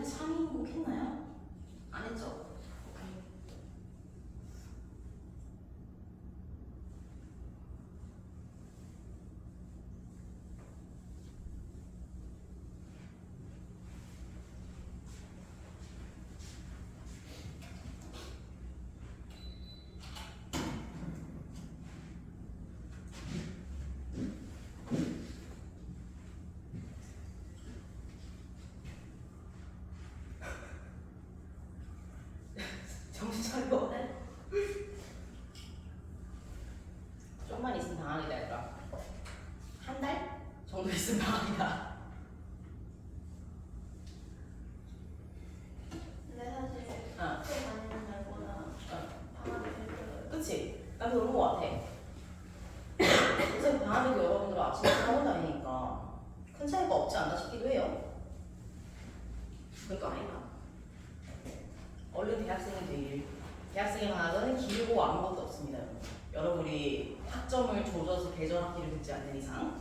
3인국 했나요? 안 했죠? 정신 차리고. 좀만 있으면 방학이다 얘들아. 한 달 정도 있으면 방학이다. 근데 사실 어. 학교 다니는 날보다 방학이 제일 길어요. 그치? 나도 그런 거 같아. 요새 방학에도 여러분들 아침에 학원 다니니까 큰 차이가 없지 않나 싶기도 해요. 그러니까 아닌가? 얼른 대학생이 되길. 대학생의 방학은 길고 아무것도 없습니다. 여러분이 학점을 조져서 계절학기를 듣지 않는 이상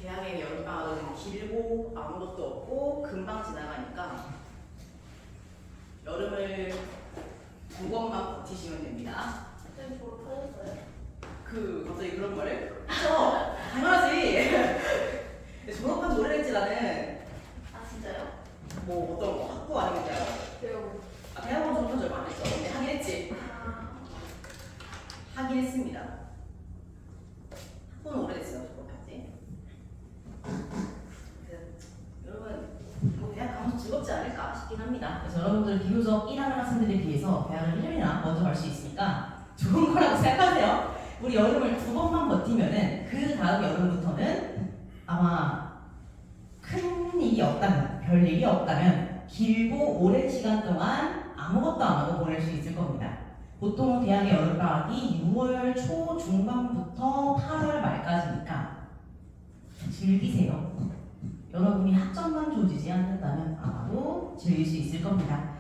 대학의 여름방학은 길고 아무것도 없고 금방 지나가니까 여름을 2번만 버티시면 됩니다. 쌤 졸업하셨어요? 갑자기 그런 말을? 그쵸? 당연하지. 근데 졸업한 지 오래됐지 나는. 아 진짜요? 뭐 어떤 거 학부 아니면 대학원? 배우고. 대학원 졸업한 지 얼마 안 했죠. 근데 하긴 했지. 하긴 했습니다. 학부는 오래됐어요. 졸업한지. 여러분 뭐 대학 가면 즐겁지 않을까 싶긴 합니다. 그래서 여러분들 비교적 1학년 학생들에 비해서 대학을 1년이나 먼저 갈 수 있으니까 좋은 거라고 생각하세요. 우리 여름을 2번만 버티면은 그 다음 여름부터는 아마 큰 일이 없다면, 별 일이 없다면 길고 오랜 시간 동안 아무것도 안 하고 보낼 수 있을 겁니다. 보통 대학의 여름방학이 6월 초 중반부터 8월 말까지니까 즐기세요. 여러분이 학점만 조지지 않는다면 아마도 즐길 수 있을 겁니다.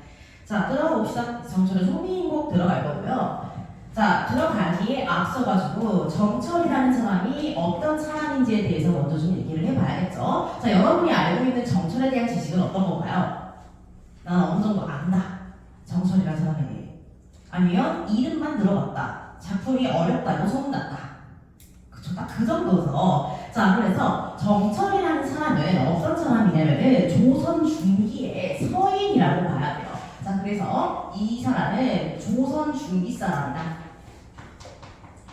자, 들어가 봅시다. 정철의 소미인곡 들어갈 거고요. 자, 들어가기에 앞서가지고 정철이라는 사람이 어떤 사람인지에 대해서 먼저 좀 얘기를 해봐야겠죠. 자, 여러분이 알고 있는 정철에 대한 지식은 어떤 건가요? 나는 어느 정도 안다. 정철이라는 사람에 대해. 아니면 이름만 들어봤다. 작품이 어렵다고 소문났다. 그쵸, 딱 그 정도서. 자, 그래서 정철이라는 사람은 어떤 사람이냐면은 조선 중기의 서인이라고 봐야 돼요. 자, 그래서 이 사람은 조선 중기 사람이다.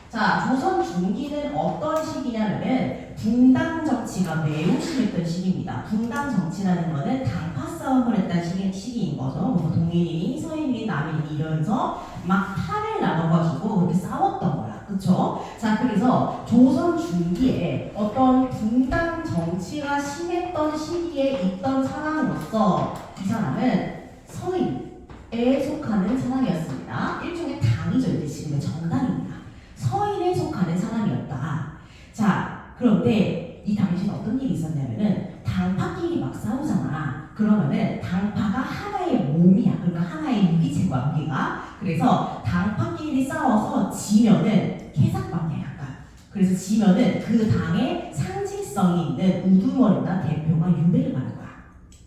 자, 조선 중기는 어떤 시기냐면은 분당 정치가 매우 심했던 시기입니다. 분당 정치라는 거는 당파 싸움을 했던 시기인 거죠. 그래서 동인이, 서인이, 남인이 이러면서 막 판을 나눠가지고 그렇게 싸웠던 거야. 그쵸? 자, 그래서 조선 중기에 어떤 분당 정치가 심했던 시기에 있던 사람으로서 이 사람은 서인에 속하는 사람이었습니다. 일종의 당이죠. 이제 지금의 정당입니다. 서인에 속하는 사람이었다. 자, 그런데 이 당시에 어떤 일이 있었냐면은 당파끼리 막 싸우잖아. 그러면은 당파가 하나의 몸이야. 그러니까 하나의 유기체 관계가. 그래서 당파끼리 싸워서 지면은 캐삭방이야 약간. 그래서 지면은 그 당의 상징성이 있는 우두머리나 대표가 유배를 가는 거야.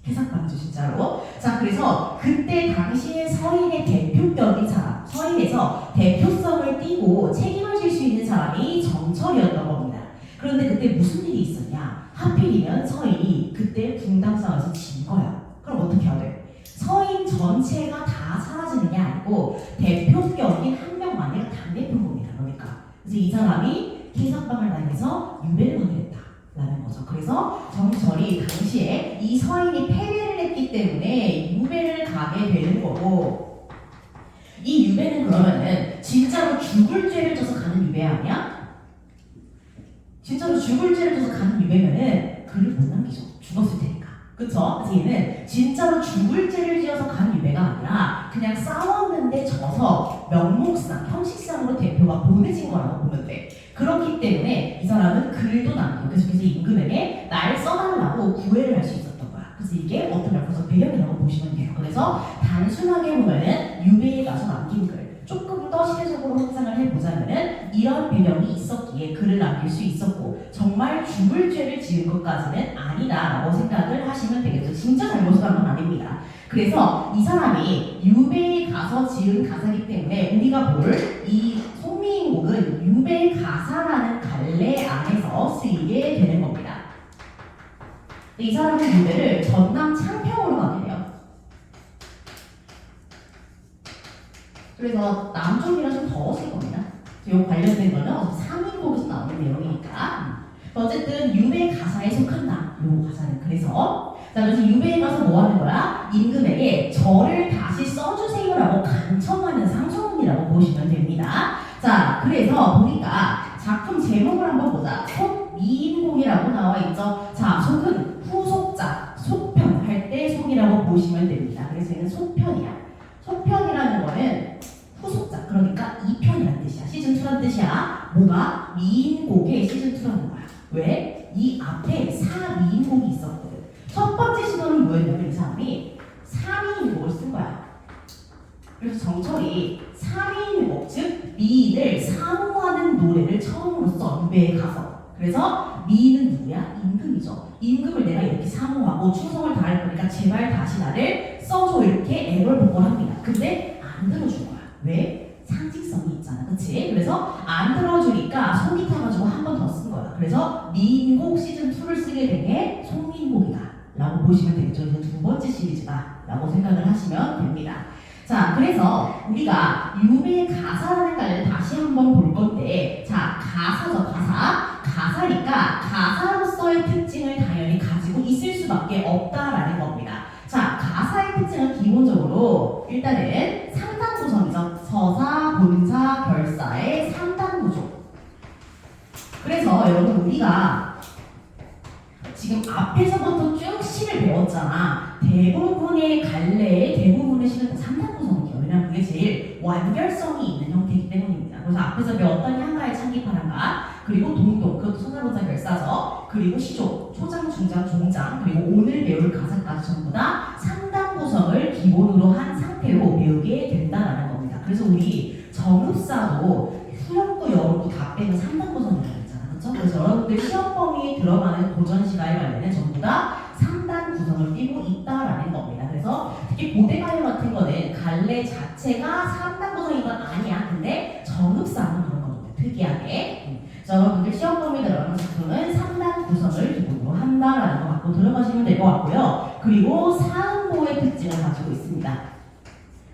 캐삭방이죠 진짜로. 자, 그래서 그때 당시에 서인의 대표격인 사람, 서인에서 대표성을 띠고 책임을 질 수 있는 사람이 정철이었던 겁니다. 그런데 그때 무슨 일이 있었냐? 하필이면 서인이 그때 분당 싸움에서 진 거야. 그럼 어떻게 해야 돼? 서인 전체가 다 사라지는 게 아니고 대표격인 한 명만의 당대표입니다. 그러니까 그래서 이 사람이 캐삭방을 당해서 유배를 하게 됐다라는 거죠. 그래서 정철이 당시에 이 서인이 패배를 했기 때문에 유배를 가게 되는 거고, 이 유배는 그러면은 진짜로 죽을 죄를 져서 가는 유배 아니야? 진짜로 죽을 죄를 져서 가는 유배면은 글을 못 남기죠. 죽었을 테니까. 그쵸? 그래서 얘는 진짜로 죽을 죄를 지어서 간 유배가 아니라 그냥 싸웠는데 져서 명목상, 형식상으로 대표가 보내진 거라고 보면 돼. 그렇기 때문에 이 사람은 글도 남기고 계속해서 임금에게 날 써달라고 구애를 할 수 있었던 거야. 그래서 이게 어떤 약간 배경이라고 보시면 돼요. 그래서 단순하게 보면은 유배에 가서 남긴 글, 조금 더 시대적으로 확장을 해보자면은 이런 배경이 있습니다. 있었기에 글을 남길 수 있었고 정말 죽을 죄를 지은 것까지는 아니다라고 생각을 하시면 되겠죠. 진짜 잘못을 한 건 아닙니다. 그래서 이 사람이 유배에 가서 지은 가사이기 때문에 우리가 볼 이 송미인곡은 유배 가사라는 갈래 안에서 쓰이게 되는 겁니다. 이 사람은 유배를 전남 창평으로 가게 돼요. 그래서 남쪽이라 좀 더웠을 겁니다. 이 관련된 거는 3인곡에서 나오는 내용이니까. 어쨌든 유배 가사에 속한다. 요 가사는 그래서 그래서 유배에 가서 뭐 하는 거야? 임금에게 저를 다시 써주세요라고 간청하는 상소문이라고 보시면 됩니다. 자, 그래서 보니까 작품 제목을 한번 보자. 속미인곡이라고 나와 있죠. 자, 속은 후속작, 속편 할 때 속이라고 보시면 됩니다. 그래서 얘는 속편이야. 속편이라는 거는 후속작, 그러니까 2편이라는 뜻이야. 시즌2라는 뜻이야. 뭐가? 미인곡의 시즌2라는 거야. 왜? 이 앞에 4미인곡이 있었거든. 첫 번째 시도는 뭐였냐면 이 사람이 3인곡을 쓴 거야. 그래서 정철이 3인곡, 즉 미인을 사모하는 노래를 처음으로 써. 유배에 가서. 그래서 미인은 누구야? 임금이죠. 임금을 내가 이렇게 사모하고 충성을 다할 거니까 제발 다시 나를 써줘, 이렇게 애걸복걸합니다. 근데 안 들어준 거야. 왜? 상징성이 있잖아, 그치? 그래서 안 들어주니까 속이 타가지고 한 번 더 쓴 거야. 그래서 미인곡 시즌2를 쓰게 된 게 송민곡이다 라고 보시면 되겠죠. 이제 두 번째 시리즈다 라고 생각을 하시면 됩니다. 자, 그래서 우리가 유배 가사라는 가를 다시 한번 볼 건데, 자, 가사죠, 가사. 가사니까 가사로서의 특징을 당연히 가지고 있을 수밖에 없다라는 겁니다. 자, 가사의 특징은 기본적으로 일단은 3단 구성이죠. 서사, 본사, 결사의 3단 구조. 그래서 여러분 우리가 지금 앞에서부터 쭉 시를 배웠잖아. 대부분의 갈래의 대부분의 시는 3단 구성이에요. 왜냐면 그게 제일 완결성이 있는 형태이기 때문입니다. 그래서 앞에서 배웠던 향가의 창기파랑가, 그리고 동동, 그것도 소나본사 결사죠. 그리고 시조, 초장, 중장, 종장, 그리고 오늘 배울 가사까지 전부 다 3단 구성을 기본으로 한 상태로 배우게 된다는 겁니다. 그래서 우리 정읍사도 수영도 영어도 다 빼면 3단 구성이라고 했잖아. 그렇죠? 그래서 여러분들 시험 범위에 들어가는 고전시가에 관련해 전부 다 3단 구성을 띄고 있다라는 겁니다. 그래서 특히 고대가요 같은 거는 갈래 자체가 3단 구성인 건 아니야. 근데 정읍사는 그런 겁니다. 특이하게. 여러분들 시험 범위에 들어가는 작품은 3단 구성을 기본으로 한다라는 거 갖고 들어가시면 될 것 같고요. 그리고 사음보의 특징을 가지고 있습니다.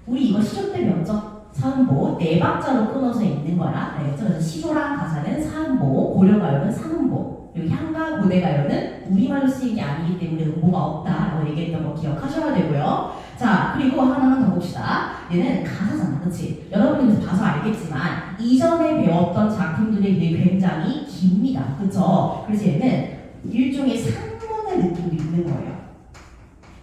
우리 이거 시조 때 배웠죠? 사음보, 네 박자로 끊어서 있는 거야. 알겠죠? 그래서 시조랑 가사는 사음보, 고려가요는 삼음보, 그리고 향가, 고대가요는 우리말로 쓰이는 게 아니기 때문에 음보가 없다라고 얘기했던 거 기억하셔야 되고요. 자, 그리고 하나만 더 봅시다. 얘는 가사잖아, 그치? 여러분들 봐서 알겠지만 이전에 배웠던 작품들에 비해 굉장히 깁니다, 그쵸? 그래서 얘는 일종의 산문의 느낌이 있는 거예요.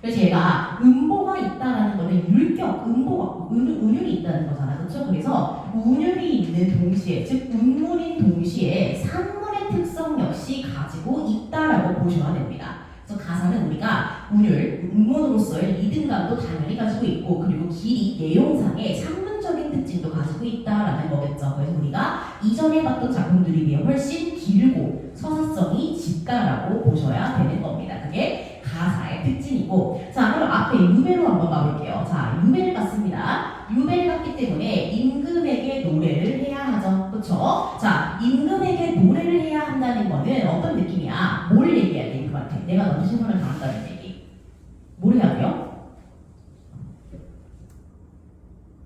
그래서 얘가 음보가 있다라는 거는 율격, 음보가, 운율이 있다는 거잖아, 그쵸? 그래서 운율이 있는 동시에, 즉 운문인 동시에 산문의 특성 역시 가지고 있다라고 보셔야 됩니다. 그래서 가사는 우리가 운율, 음문으로서의 리듬감도 당연히 가지고 있고, 그리고 길이, 내용상의 산문적인 특징도 가지고 있다라는 거겠죠. 그래서 우리가 이전에 봤던 작품들에 비해 훨씬 길고 서사성이 짙다라고 보셔야 되는 겁니다. 그게 가사의 특징이고, 자, 그럼 앞에 유배로 한번 가볼게요. 자, 유배를 갔습니다. 유배를 갔기 때문에 임금에게 노래를 해야 하죠. 그쵸? 자, 임금에게 노래를 해야 한다는 거는 어떤 느낌이야? 뭘 얘기해야 돼, 임금한테? 내가 너무 신분을 당한다는 얘기. 뭘 해야 돼요?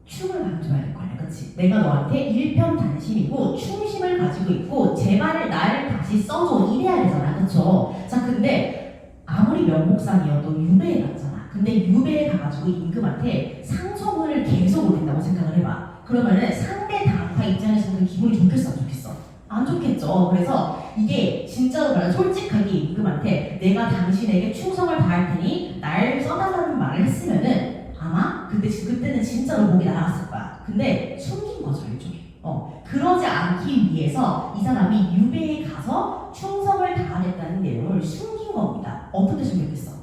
춤을 강조해야 될 거 아니야, 그치? 내가 너한테 일편단심이고 충심을 가지고 있고 제발 나를 다시 써줘, 이래야 되잖아, 그쵸? 자, 근데 아무리 명목상이어도 유배에 갔잖아. 근데 유배에 가가지고 임금한테 상소문을 계속 올린다고 생각을 해봐. 그러면은 상대 당파 입장에서는 기분이 좋겠어, 안 좋겠어? 안 좋겠죠. 그래서 이게 진짜로 말하면 솔직하게 임금한테 내가 당신에게 충성을 다할 테니 날 써달라는 말을 했으면은 아마 그때는 진짜로 목이 날아갔을 거야. 근데 숨긴 거죠, 일종의. 그러지 않기 위해서 이 사람이 유배에 가서 충성을 다하겠다는 내용을 숨긴 겁니다. 어떻게 숨겼겠어?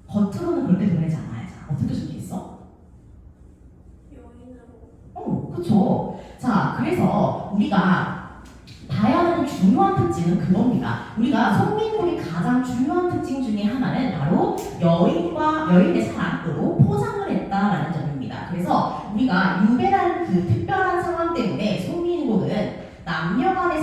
겉으로는 그렇게 드러내지 않아야죠. 어떻게 숨겼어? 요인으로. 그쵸? 자, 그래서 우리가 봐야 하는 중요한 특징은 그겁니다. 우리가 송민국의 가장 중요한 특징 중에 하나는 바로 여인의 사랑으로 포장을 했다라는 점입니다. 그래서 우리가 유배라는 그 특별한 상황 때문에 송민국은 남녀 간의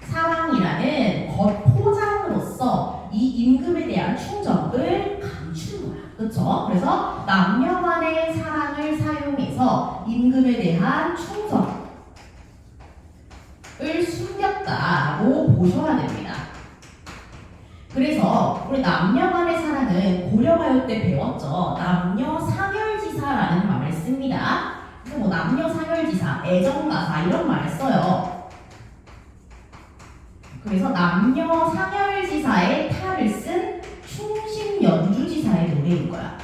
사랑이라는 겉포장으로서 이 임금에 대한 충정을 감추는 거야. 그렇죠? 그래서 남녀 간의 사랑을 사용해서 임금에 대한 충정을 숨겼다라고 보셔야 됩니다. 그래서 우리 남녀 간의 사랑은 고려가요 때 배웠죠. 남녀 상열지사라는 말을 씁니다. 그래서 뭐 남녀 상열지사, 애정가사 이런 말을 써요. 그래서 남녀 상열지사의 탈을 쓴 충신연주지사의 노래인 거야.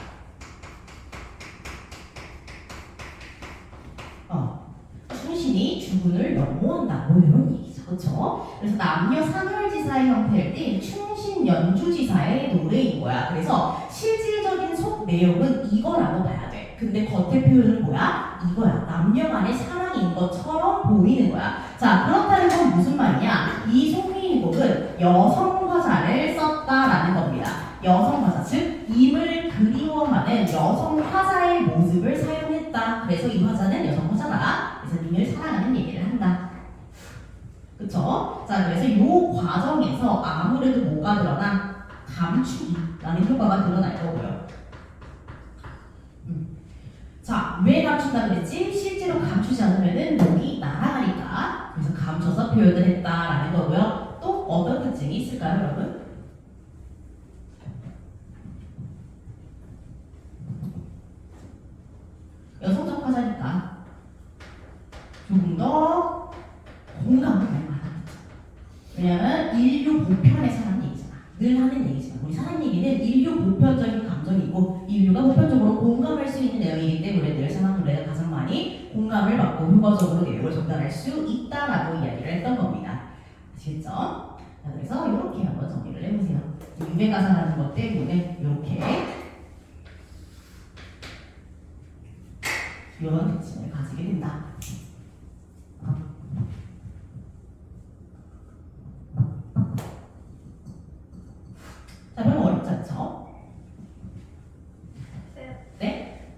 충신이 주군을 연모한다. 뭐 이런 얘기죠. 그렇죠? 그래서 남녀 상열지사의 형태를 띈 충신연주지사의 노래인 거야. 그래서 실질적인 속 내용은 이거라고 봐야 돼. 근데 겉의 표현은 뭐야? 이거야. 남녀 간의 사랑인 것처럼 보이는 거야. 자, 그렇다는 건 무슨 말이냐? 이 송민국은 여성 화자를 썼다라는 겁니다. 여성 화자, 즉 임을 그리워하는 여성 화자의 모습을 사용했다. 그래서 이 화자는 여성 화자다. 그래서 임을 사랑하는 얘기를 한다. 그쵸? 자, 그래서 이 과정에서 아무래도 뭐가 드러나? 감추기라는 효과가 드러날 거고요. 자, 왜 감춘다 그랬지? 실제로 감추지 않으면은 목이 날아가니까. 그래서 감춰서 표현을 했다라는 거고요. 또 어떤 특징이 있을까요, 여러분? 여성적 화자니까 조금 더 공감을 많이 받아들죠. 왜냐면 인류 보편의 사랑 얘기잖아. 늘 하는 얘기지만 우리 사랑 얘기는 인류 보편적인 감정이고 인류가 보편적으로 공감할 수 있는 내용이기 때문에 늘 사랑 노래가 가장 많이 공감을 받고 효과적으로 내용을 전달할 수 있다라고 이야기를 했던 겁니다. 아시겠죠? 자, 그래서 이렇게 한번 정리를 해보세요. 유배가사라는 것 때문에 이렇게 이런 특징을 가지게 된다. 자, 별로 어렵지 않죠? 네?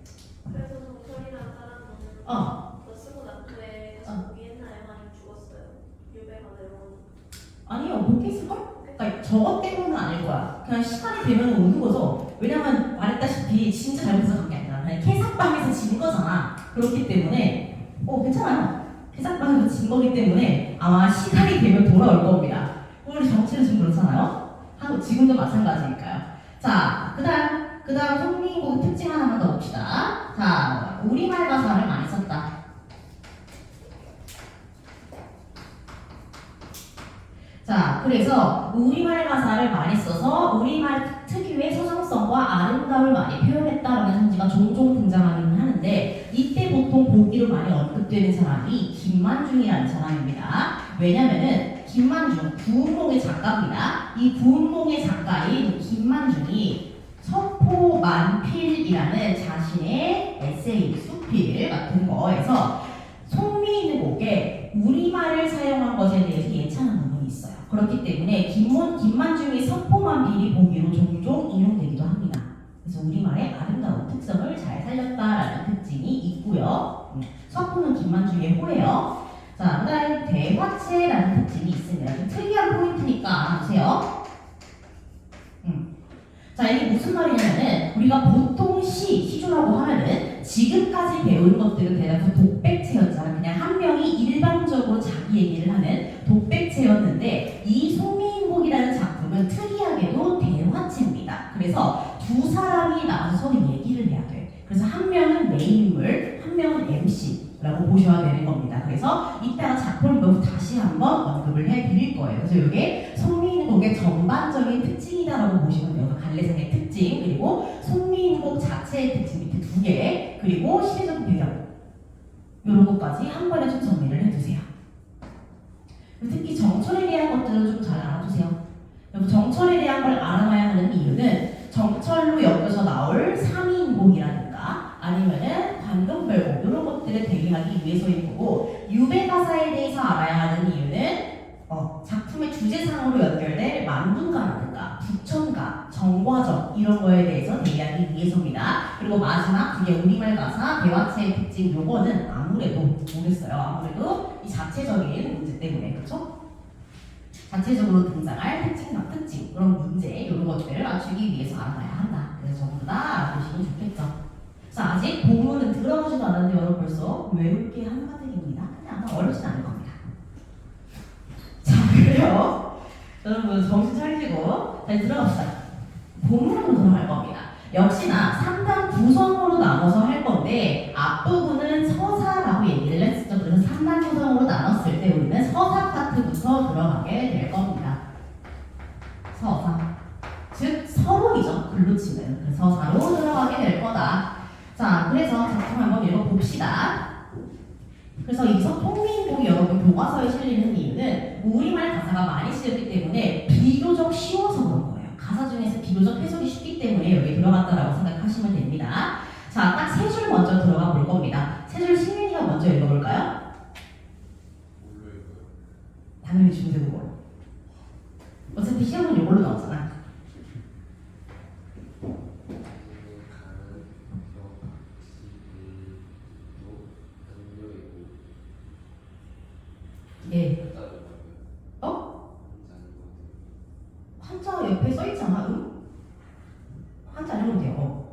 그래서 정철이라는 사람은 더 쓰고 난 후에 다시 복귀했나요? 아니면 죽었어요? 유배가 내려오는. 아니요, 못 했을걸? 그러니까 저것 때문은 아닐 거야. 그냥 시간이 되면 오는 거죠. 왜냐면 말했다시피 진짜 잘못해서 간 게 아니라 그냥 캐삭방에서 진 거잖아. 그렇기 때문에 괜찮아요. 캐삭방에서 진 거기 때문에 아마 시간이 되면 돌아올 겁니다. 우리 정치는 좀 그렇잖아요. 한국 지금도 마찬가지니까요. 자, 그다음 송민국 특징 하나만 더 봅시다. 자, 우리말 가사를 많이 썼다. 자, 그래서 우리말 가사를 많이 써서 우리말 특유의 서정성과 아름다움을 많이 표현했다라는 성지가 종종 등장하기는 하는데 이때 보통 보기로 많이 언급되는 사람이 김만중이라는 사람입니다. 왜냐면은 김만중, 구운몽의 작가입니다. 이 구운몽의 작가인 김만중이 서포만필이라는 자신의 에세이, 수필 같은 거에서 송민국의 우리말을 사용한 것에 대해서 예찬한 부분이 있어요. 그렇기 때문에 김만중의 서포만필이 보기로 종종 인용되기도 합니다. 그래서 우리말의 아름다운 특성을 잘 살렸다라는 특징이 있고요. 서포는 김만중의 호예요. 자, 그 다음에 대화체라는 특징이 있습니다. 좀 특이한 포인트니까 알아두세요. 자, 이게 무슨 말이냐면은 우리가 보통 시조라고 하면은 지금까지 배운 것들은 대략 독백체였잖아. 그냥 한 명이 일반적으로 자기 얘기를 하는 독백체였는데 이 송민국이라는 작품은 특이하게도 대화체입니다. 그래서 두 사람이 나와서 서로 얘기를 해야 돼. 그래서 한 명은 메인 인물, 한 명은 MC라고 보셔야 되는 겁니다. 그래서 이따가 작품을 보고 다시 한번 언급을 해드릴 거예요. 그래서 이게 송민국의 전반적인 특징이다라고 보시면 돼요. 갈래상의 특징, 그리고 송민국 자체의 특징 밑에 2개, 그리고 시대적 배경 이런 것까지 한 번에 좀 정리를 해두세요. 특히 정철에 대한 것들은 좀 잘 알아두세요. 정철에 대한 걸 알아놔야 하는 이유는 정철로 엮여서 나올 3인 유도곡이라든가 아니면은 관동별곡 이런 것들을 대비하기 위해서인 거고 유배 가사에 대해서 알아야 하는 이유는 작품의 주제상으로 연결될 만분가라든가 부천가, 정과정 이런 거에 대해서 대비하기 위해서입니다. 그리고 마지막 그게 우리말 가사 대화체의 특징 요거는 아무래도 모르겠어요. 아무래도 이 자체적인 문제 때문에 그렇죠? 자체적으로 등장할 특징 그런 문제 이런 것들을 맞추기 위해서 알아야 한다. 그래서 전부 다 알아두시면 좋겠죠. 자 아직 본문은 들어가지도 않았는데 여러분 벌써 외울 게 한가득입니다. 근데 아마 어렵진 않을 겁니다. 자 그래요. 여러분 정신 차리시고 다시 들어갑시다. 본문으로 들어갈 겁니다. 역시나 3단 구성으로 나눠서 할 건데 앞부분은 서사라고 얘기를 했었죠. 그래서 3단 구성으로 나눴을 때 우리는 서사 파트부터 들어가게 될 겁니다. 서사 즉 서론이죠. 글로 치는 그 서사로 들어가게 될 거다. 자 그래서 작품 한번 읽어봅시다. 그래서 여기서 통민곡이 여러분 교과서에 실리는 이유는 우리말 가사가 많이 쓰였기 때문에 비교적 쉬워서 그런 거예요. 가사 중에서 비교적 해석이 쉽기 때문에 여기 들어갔다라고 생각하시면 됩니다. 자, 딱 세 줄 먼저 들어가 볼 겁니다. 세 줄 승윤이가 먼저 읽어볼까요? 뭘로 읽어요? 당연히 중세국어로. 어차피 시험은 이걸로 나오잖아. 예. 한자 옆에 써 있잖아. 한자 읽으면 돼요.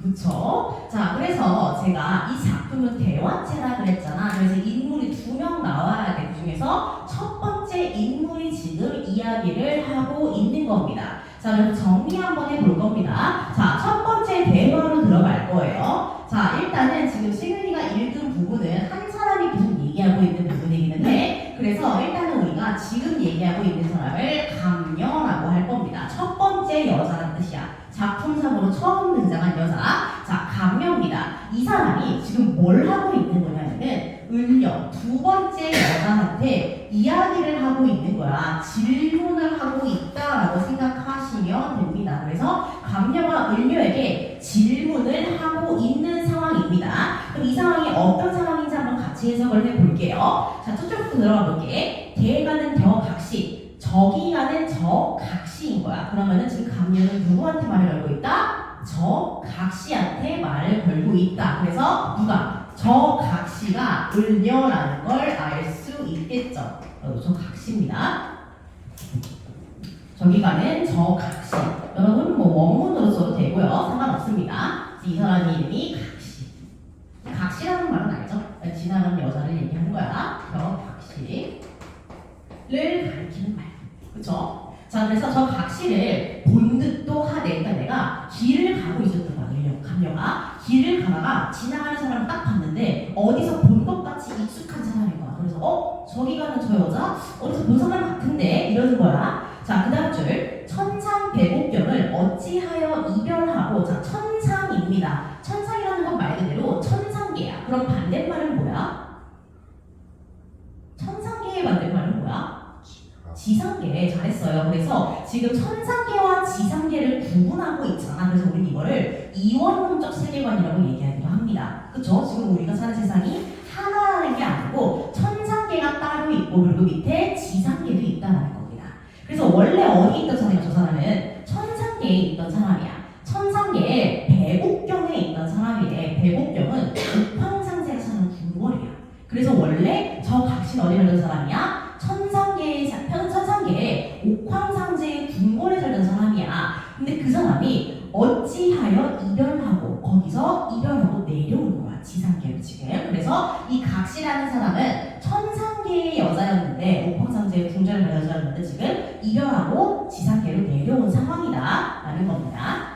그쵸? 자, 그래서 제가 이 작품은 대화체라 그랬잖아. 그래서 인물이 2명 나와야 돼. 그 중에서 첫 번째 인물이 지금 이야기를 하고 있는 겁니다. 자, 그럼 정리 한번 해볼 겁니다. 자, 첫 번째 대화로 들어갈 거예요. 자, 일단은 지금 승윤이가 읽은 부분은 한 사람이 계속 얘기하고 있는 부분이기는 해. 그래서 일단은 우리가 지금 얘기하고 있는 사람을 감녀라고 할 겁니다. 첫 번째 여자라는 뜻이야. 작품상으로 처음 등장한 여자. 자, 감녀입니다. 이 사람이 지금 뭘 하고 있는 거냐면은 을녀 두 번째 여자한테 이야기를 하고 있는 거야. 질문을 하고 있다라고 생각하시면 됩니다. 그래서 감녀가 을녀에게 질문을 하고 있는 상황입니다. 그럼 이 상황이 어떤 상황인지 한번 같이 해석을 해볼게요. 자, 저쪽부터 들어가 볼게. 대가는 격각시, 저기가는 저각시인 거야. 그러면은 지금 감녀는 누구한테 말을 걸고 있다? 저각시한테 말을 걸고 있다. 그래서 누가? 저각시가 을녀라는 걸 알 수 있겠죠. 저각시입니다. 저기가는 저각시. 여러분 뭐 원문으로 써도 되고요. 상관없습니다. 이 사람 이름이 각시. 각시라는 말은 알죠? 지나가는 여자를 얘기하는 거야. 저각시를 가리키는 말. 그쵸? 자, 그래서 저 각시를 본 듯도 하네. 그러니까 내가 길을 가고 있었던 거야. 감녀가 길을 가다가 지나가는 사람을 딱 봤는데 어디서 본 것 같이 익숙한 사람인 거야. 그래서 저기 가는 저 여자 어디서 본 사람 같은데 이러는 거야. 자, 그 다음 줄 천상배곡경을 어찌하여 이별하고. 자, 천상입니다. 천상이라는 건 말 그대로 천상계야. 그럼 반대말은 뭐야? 천상계의 반대말은 뭐야? 지상계. 잘했어요. 그래서 지금 천상계와 지상계를 구분하고 있잖아. 그래서 우리는 이거를 이원론적 세계관이라고 얘기하기도 합니다. 그쵸? 지금 우리가 사는 세상이 하나라는 게 아니고 천상계가 따로 있고 그리고 밑에 지상계도 있다는 겁니다. 그래서 원래 어디 있던 사람이야? 저 사람은 천상계에 있던 사람이야. 천상계에 배곡경에 있던 사람이래. 배곡경은 옥황상제가 사는 궁궐이야. 그래서 원래 저 각신 어디 살던 사람이야? 천상계에 옥황상제의 궁궐에 살던 사람이야. 근데 그 사람이 어찌하여 이별하고 거기서 이별하고 내려오는 거야. 지상계로 지금. 그래서 이 각시라는 사람은 천상계의 여자였는데 옥황상제의 궁전에 간 여자였는데 지금 이별하고 지상계로 내려온 상황이다 라는 겁니다.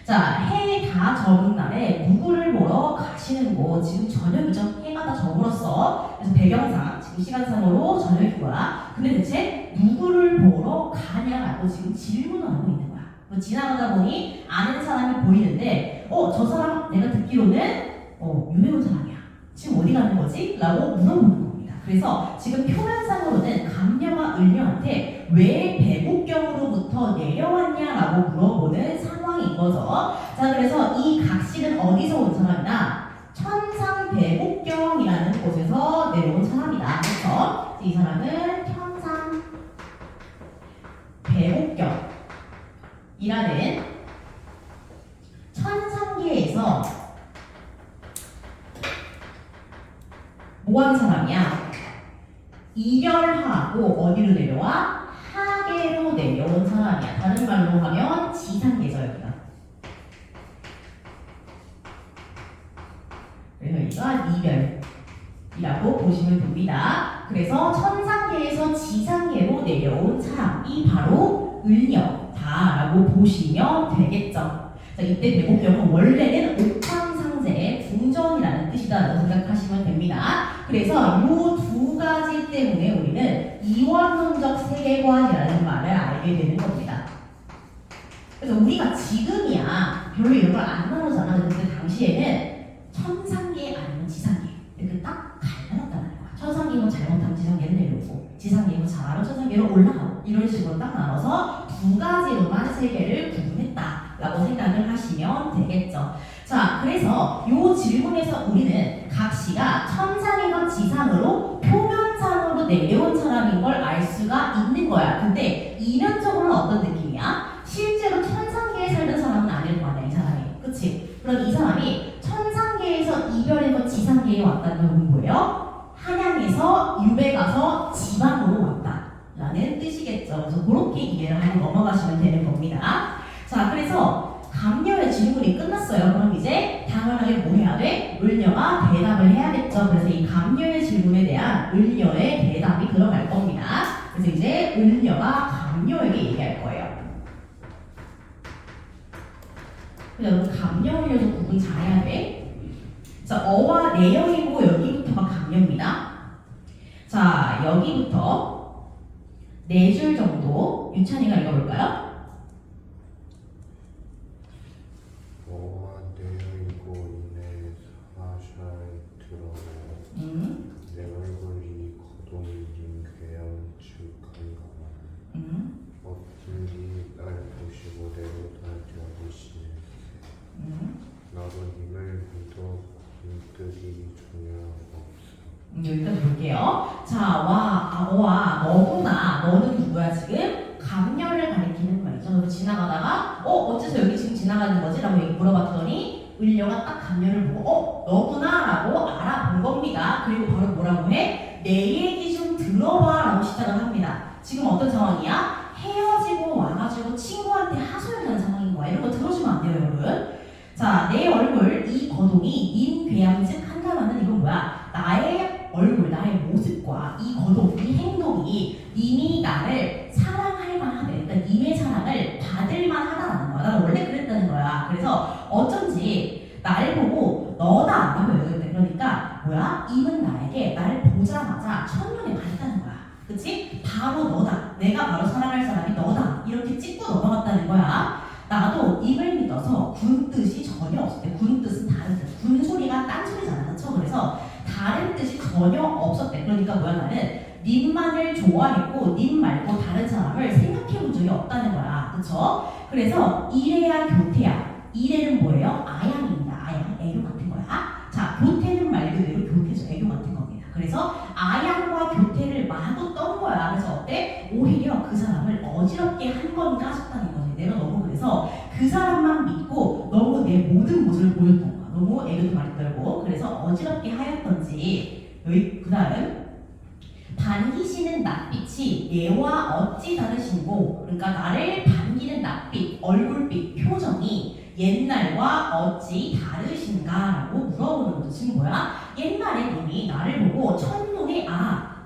자, 해 다 저문 날에 누구를 보러 가시는 곳. 지금 저녁이죠. 해가 다 저물었어. 그래서 배경상 지금 시간상으로 저녁인 거야. 근데 대체 누구를 보러 가냐라고 지금 질문을 하고 있는 거야. 지나가다 보니 아는 사람이 보이는데 저 사람 내가 듣기로는 유명한 사람이야. 지금 어디 가는 거지? 라고 물어보는 겁니다. 그래서 지금 표면상으로는 감녀가 을녀한테 왜 배국경으로부터 내려왔냐라고 물어보는 상황인 거죠. 자, 그래서 이 각실은 어디서 온 사람이다? 천상 배국경이라는 곳에서 내려온 사람이다. 그래서 이 사람은 천상 배국경이라는 천상계에서 뭐하는 사람이야? 이별하고 어디로 내려와? 하계로 내려온 사람이야. 다른 말로 하면 지상계죠, 여기가. 그래서 여기가 이별이라고 보시면 됩니다. 그래서 천상계에서 지상계로 내려온 사람이 바로 을녀다라고 보시면 되겠죠. 자, 이때 배곡경은 원래는 옥황상제의 궁전이라는 뜻이다라고 생각하시면 됩니다. 그래서 이 두 가지 때문에 우리는 이원론적 세계관이라는 말을 알게 되는 겁니다. 그래서 우리가 지금이야 별로 이런 걸 안 나누잖아. 근데 당시에는 천상계 아니면 지상계 이렇게 딱 갈라놨다는 거야. 천상계는 잘못하면 지상계로 내려오고 지상계는 잘하면 천상계로 올라가고 이런 식으로 딱 나눠서 두 가지로만 세계를 구분했다라고 생각을 하시면 되겠죠. 자, 그래서 이 질문에서 우리는 각시가 천상이건 지상으로 표면상으로 내려온 사람인 걸 알 수가 있는 거야. 근데 이면적으로는 어떤 느낌이야? 실제로 천상계에 살던 사람은 아닐 거 아니야, 이 사람이. 그치? 그럼 이 사람이 천상계에서 이별해서 지상계에 왔다는 건 뭐예요? 한양에서 유배 가서 지방으로 왔다라는 뜻이겠죠. 그래서 그렇게 이해를 하고 넘어가시면 되는 겁니다. 자, 그래서 감녀의 질문이 끝났어요. 그럼 이제 당연하게 뭐 해야 돼? 을녀가 대답을 해야겠죠. 그래서 이 감녀의 질문에 대한 을녀의 대답이 들어갈 겁니다. 그래서 이제 을녀가 감녀에게 얘기할 거예요. 여러분 감녀 을녀도 구분 잘해야 돼. 자, 어와 내역이고 여기부터가 감녀입니다. 자, 여기부터 4줄 정도 유찬이가 읽어볼까요? 어와 내역이고 이내 사샤에 들어오고 내 얼굴이 거동이긴 괴양축한가 어쩐지 날 보시고 내로 달려오시네 나도 님을 믿어 님들이 전혀 없어. 여기까지 볼게요. 자, 어와 너구나. 너는 누구야 지금? 감녀를 가리키는 말이죠. 그래서 지나가다가 어째서 여기 지금 지나가는 거지? 라고 물어봤더니 을녀가 딱 감녀를 보고 너구나 라고 알아본 겁니다. 그리고 바로 뭐라고 해? 내 얘기 좀 들어봐 라고 시작을 합니다. 지금 어떤 상황이야? 헤어지고 와가지고 친구한테 하소연하는 상황인 거야. 이런 거 들어주면 안 돼요, 여러분. 자, 내 얼굴 이 거동이 님 괴양즉 한다면은 이건 뭐야? 나의 얼굴, 나의 모습과 이 거동, 이 행동이 님이 나를 사랑할 만하대. 그러니까 님의 사랑을 받을 만하다는 거야. 나는 원래 그랬다는 거야. 그래서 어쩐지 나를 보고 너다 라고 여겼대. 그러니까 뭐야? 임은 나에게 나를 보자마자 첫눈에 반했다는 거야. 그치? 바로 너다. 내가 바로 사랑할 사람이 너다. 이렇게 찍고 넘어갔다는 거야. 나도 임을 믿어서 군 뜻이 전혀 없을 때, 군 뜻은 다른 뜻. 군 소리가 딴 소리잖아. 그쵸? 그래서 다른 뜻이 전혀 없었대. 그러니까 뭐야? 나는 님만을 좋아했고 님 말고 다른 사람을 생각해 본 적이 없다는 거야. 그쵸? 그래서 이래야 교태야. 이래는 뭐예요? 아양입니다. 아양. 애교 같은 거야. 자, 교태는 말 그대로 교태죠. 애교 같은 겁니다. 그래서 아양과 교태를 마구 떤 거야. 그래서 어때? 오히려 그 사람을 어지럽게 한 건가 싶다는 거지. 내가 너무 그래서 그 사람만 믿고 너무 내 모든 모습을 보였던 거야. 너무 애교도 많이 떨고 그래서 어지럽게 하였던지. 여기 그 다음 반기시는 낯빛이 얘와 어찌 다르신고, 그러니까 나를 반기는 낯빛, 얼굴빛, 표정이 옛날과 어찌 다르신가라고 물어보는 거죠. 지금 뭐야? 옛날에 님이 나를 보고 첫눈에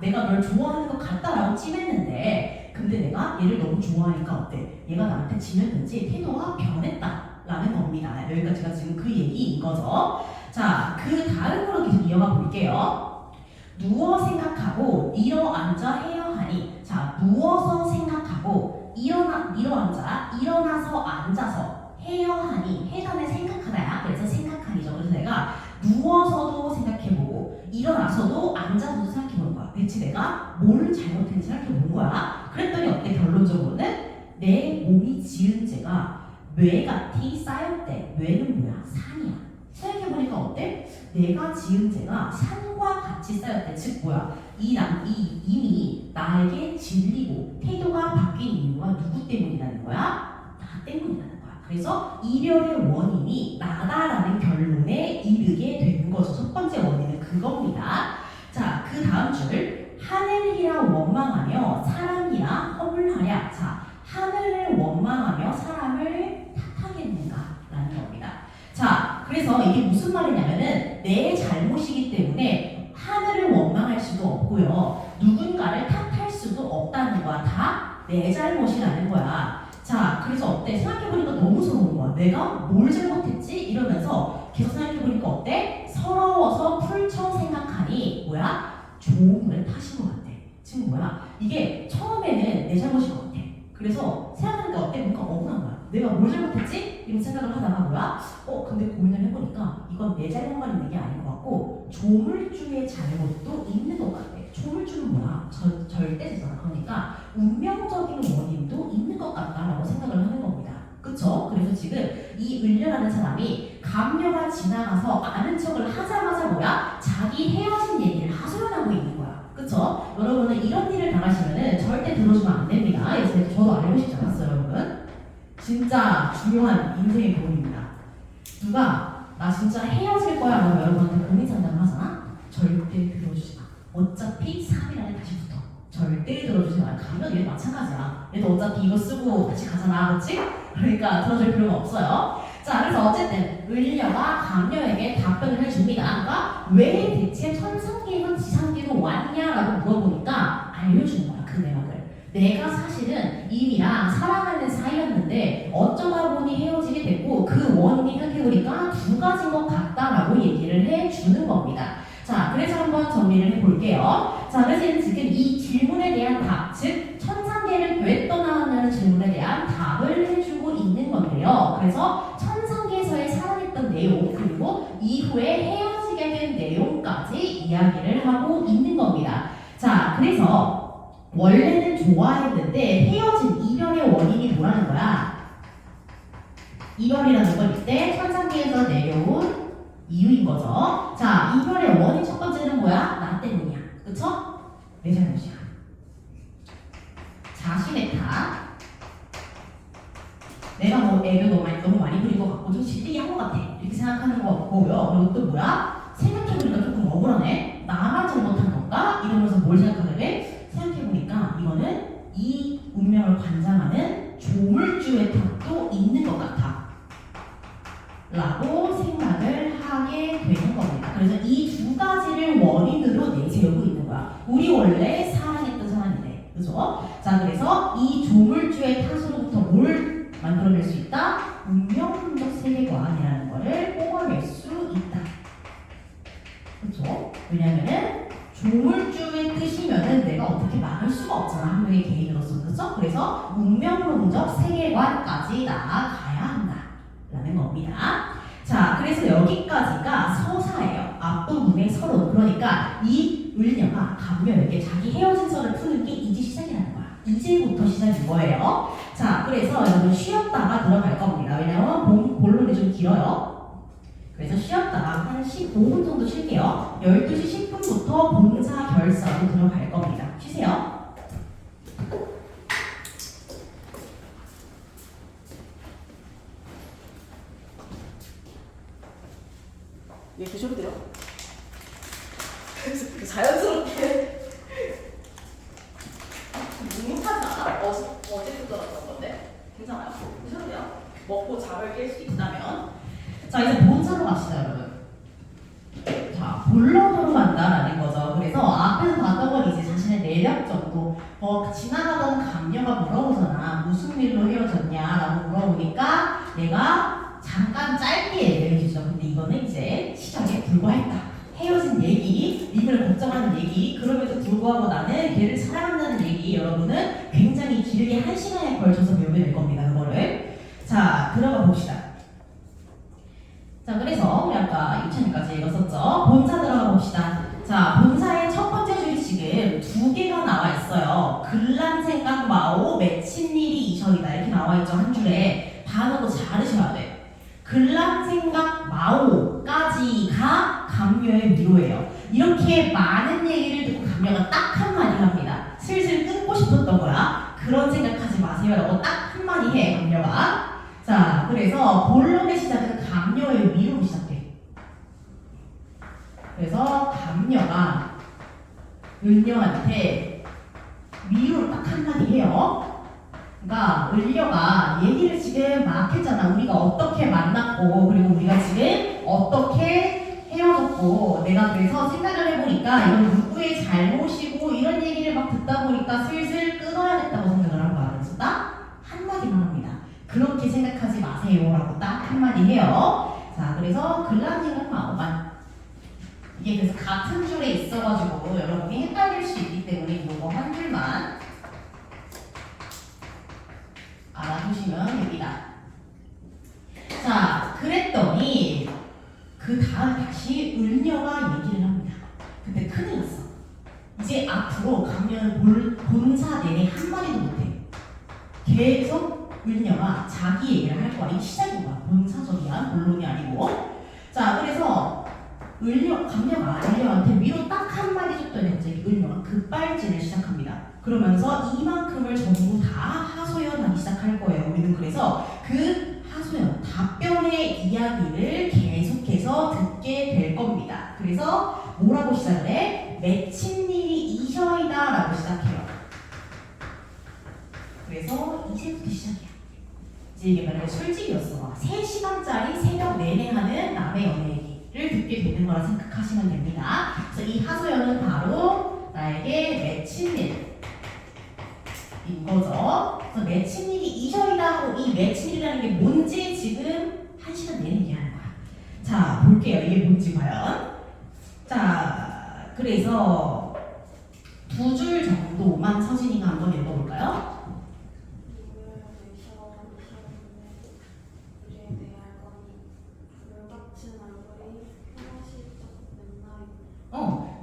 내가 널 좋아하는 것 같다라고 찜했는데 근데 내가 얘를 너무 좋아하니까 어때? 얘가 나한테 지냈는지 태도가 변했다라는 겁니다. 여기까지가 지금 그 얘기인 거죠. 자, 그 다음으로 계속 이어가 볼게요. 누워 생각하고 일어앉아 해야 하니. 자, 누워서 생각하고 일어나서 앉아서 해여하니 해단을 생각하다야. 그래서 생각하니죠. 그래서 내가 누워서도 생각해보고 일어나서도 앉아서도 생각해보는 거야. 대체 내가 뭘 잘못했는지 생각해보는 거야. 그랬더니 어때? 결론적으로는 내 몸이 지은 죄가 뇌같이 쌓였대. 뇌는 뭐야? 산이야. 생각해보니까 어때? 내가 지은 죄가 산과 같이 쌓였대. 즉 뭐야? 이미 나에게 질리고 태도가 바뀐 이유가 누구 때문이라는 거야? 나 때문이라는 거야. 그래서 이별의 원인이 나다라는 결론에 이르게 되는 거죠. 첫 번째 원인은 그겁니다. 자, 그 다음 줄 하늘이라 원망하며 사람이라 허물하랴. 자, 하늘을 원망하며 사람을 탓하겠는가라는 겁니다. 자, 그래서 이게 무슨 말이냐면은 내 잘못이기 때문에 하늘을 원망할 수도 없고요. 누군가를 탓할 수도 없다는 거야. 다 내 잘못이라는 거야. 자, 그래서 어때? 생각해보니까 너무 서러운 거야. 내가 뭘 잘못했지? 이러면서 계속 생각해보니까 어때? 서러워서 풀쳐 생각하니 뭐야? 조음을 타신 것 같아. 지금 뭐야? 이게 처음에는 내 잘못인 것 같아. 그래서 생각하니까 어때? 뭔가 억울한 거야. 내가 뭘 잘못했지? 이런 생각을 하다가 뭐야? 근데 고민을 해보니까 이건 내 잘못만 있는 게 아닌 것 같고 조물주의 잘못도 있는 것 같아. 조물주는 뭐야? 절대제잖아. 그러니까 운명적인 원인도 있는 것 같다라고 생각을 하는 겁니다. 그쵸? 그래서 지금 이 을려라는 사람이 감녀가 지나가서 아는 척을 하자마자 뭐야? 자기 헤어진 얘기를 하소연하고 있는 거야. 그쵸? 여러분은 이런 일을 당하시면은 절대 들어주면 안 됩니다. 예전에 저도 알고 싶지 않았어요, 여러분. 진짜 중요한 인생의 고민입니다. 누가 나 진짜 헤어질 거야 라고 여러분한테 고민 상담을 하잖아? 절대 들어주지 마. 어차피 3일 안에 다시 붙어. 절대 들어주지 마. 가면 얘도 마찬가지야. 얘도 어차피 이거 쓰고 다시 가잖아. 그치? 그러니까 들어줄 필요가 없어요. 자, 그래서 어쨌든 을려가 감녀에게 답변을 해줍니다. 그러니까 왜 대체 천상계에서 지상계로 왔냐라고 물어보니까 알려주는 거야. 그 내막을. 내가 사실은 이미랑 사랑하는 사이였는데 어쩌다 보니 헤어지게 됐고 그 원인이 생각해보니까 두 가지인 것 같다라고 얘기를 해주는 겁니다. 자, 그래서 한번 정리를 해볼게요. 자, 그래서 지금 이 질문에 대한 답, 즉 천상계를 왜 떠나왔냐는 질문에 대한 답을 해주고 있는 건데요. 그래서 천상계에서의 사랑했던 내용 그리고 이후에 헤어지게 된 내용까지 이야기를 하고 있는 겁니다. 자, 그래서 원래는 좋아했는데 헤어진 이별의 원인이 뭐라는 거야? 이별이라는 건 이때 천상계에서 내려온 이유인 거죠. 자, 이별의 원인 첫 번째는 뭐야? 나 때문이야. 그쵸? 내 잘못이야. 자신의 탓. 내가 뭐 애교 너무 많이 부린 것 같고 좀 질리게 한 것 같아. 이렇게 생각하는 거 같고요. 그리고 또 뭐야? 생각해보니까 조금 억울하네. 나만 잘못한 건가? 이러면서 뭘 생각하게 돼? 생각해보니까 이거는 이 운명을 관장하는 조물주의 탓도 있는 것 같아 라고 생각을 하게 되는 겁니다. 그래서 이 두 가지를 원인으로 내세우고 있는 거야. 우리 원래 사랑했던 사람이네. 그죠? 자, 그래서 이 조물주의 탓으로부터 뭘 만들어낼 수 있다? 운명론적 세계관이라는 거를 뽑아낼 수 있다. 그죠? 왜냐면은 조물주의 뜻이면은 내가 어떻게 막을 수가 없잖아. 한 명의 개인으로서. 그죠? 그래서 운명론적 세계관까지 나아가야 한다. 라는 겁니다. 자, 그래서 여기까지가 서사예요. 앞부분의 서론. 그러니까 이 을녀가 감녀에게 자기 헤어진 썰을 푸는 게 이제 시작이라는 거야. 이제부터 시작인 거예요. 자, 그래서 여러분 쉬었다가 들어갈 겁니다. 왜냐면 본론이 좀 길어요. 그래서 쉬었다가 한 15분 정도 쉴게요. 12시 10분부터 봉사 결사로 들어갈 겁니다. 쉬세요. 예, 드셔도 돼요. 자연스럽게 묵묵하지 않아? 어제부터 들었던 건데 괜찮아요? 드셔도 돼요. 먹고 잠을 깰 수 있다면. 자, 이제 본사로 갑시다, 여러분. 자, 본론으로 간다라는 거죠. 그래서 앞에서 봤던 건 이제 자신의 내력 정도. 지나가던 감녀가 물어보잖아. 무슨 일로 헤어졌냐라고 물어보니까 내가 잠깐 짧게 얘기를 해주죠. 근데 이거는 이제 시작에 불과했다. 헤어진 얘기, 님을 걱정하는 얘기, 그럼에도 불구하고 나는 걔를 사랑한다는 얘기, 여러분은 굉장히 길게 1시간에 걸쳐서 배우게 될 겁니다. 그거를. 자, 자, 들어가 봅시다. 자, 그래서 우리 아까 6차까지 읽었었죠. 본사 들어가 봅시다. 자, 본사의 첫 번째 줄이 지금 두 개가 나와 있어요. 글란 생각 마오 맺힌 일이 이셔이다 이렇게 나와 있죠. 한 줄에 단어도 잘으셔야 돼. 글란 생각 마오까지가 감녀의 위로예요. 이렇게 많은 얘기를 듣고 감녀가 딱 한마디 합니다. 슬슬 끊고 싶었던 거야. 그런 생각하지 마세요라고 딱 한마디 해 감녀가. 자, 그래서 본론의 시작은 감녀의 위로로 시작해. 그래서 감녀가 을녀한테 위로를 딱 한마디 해요. 그러니까 을녀가 얘기를 지금 막 했잖아. 우리가 어떻게 만났고 그리고 우리가 지금 어떻게 헤어졌고 내가 그래서 생각을 해보니까 이건 누구의 잘못이고 이런 얘기를 막 듣다 보니까 슬슬 끊어야겠다고 생각을 한 거야. 그래서 딱 한마디만 합니다. 그렇게 생각하지 마세요라고 딱 한마디 해요. 자, 그래서 글란생각 마오만 이게 그래서 같은 줄에 있어가지고 여러분이 헷갈릴 수 있기 때문에 이거 한 줄만 알아두시면 됩니다. 자, 그랬더니 그 다음 다시 을녀가 얘기를 합니다. 근데 큰일 났어. 이제 앞으로 가면 본사 내내 한마디도 못해. 계속 을녀가 자기 얘기를 할 거야. 이게 시작인 거야. 본사적이야. 본론이 아니고. 자, 그래서 감녀가 을녀한테 위로 딱 한마디 줬더니 갑자기 을녀가 급발진을 시작합니다. 그러면서 이만큼을 전부 다 하소연하기 시작할 거예요. 우리는 그래서 그 하소연, 답변의 이야기를 계속해서 듣게 될 겁니다. 그래서 뭐라고 시작을 해? 맺힌 일이 이셔이다 라고 시작해요. 그래서 이제부터 시작이야. 이제 이게 만약에 술집이었어. 3시간짜리 새벽 내내 하는 남의 연애 얘기를 듣게 되는 거라 생각하시면 됩니다. 그래서 이 하소연은 바로 나에게 맺힌 일인 거죠. 그래서 맺힌 일이 이셔이다 하고 이 맺힌 일이라는 게 뭔지 지금 1시간 내내 얘기하는 거야. 자, 볼게요. 이게 뭔지 과연. 자, 그래서 2줄 정도만 서진이가 한번 읽어볼까요?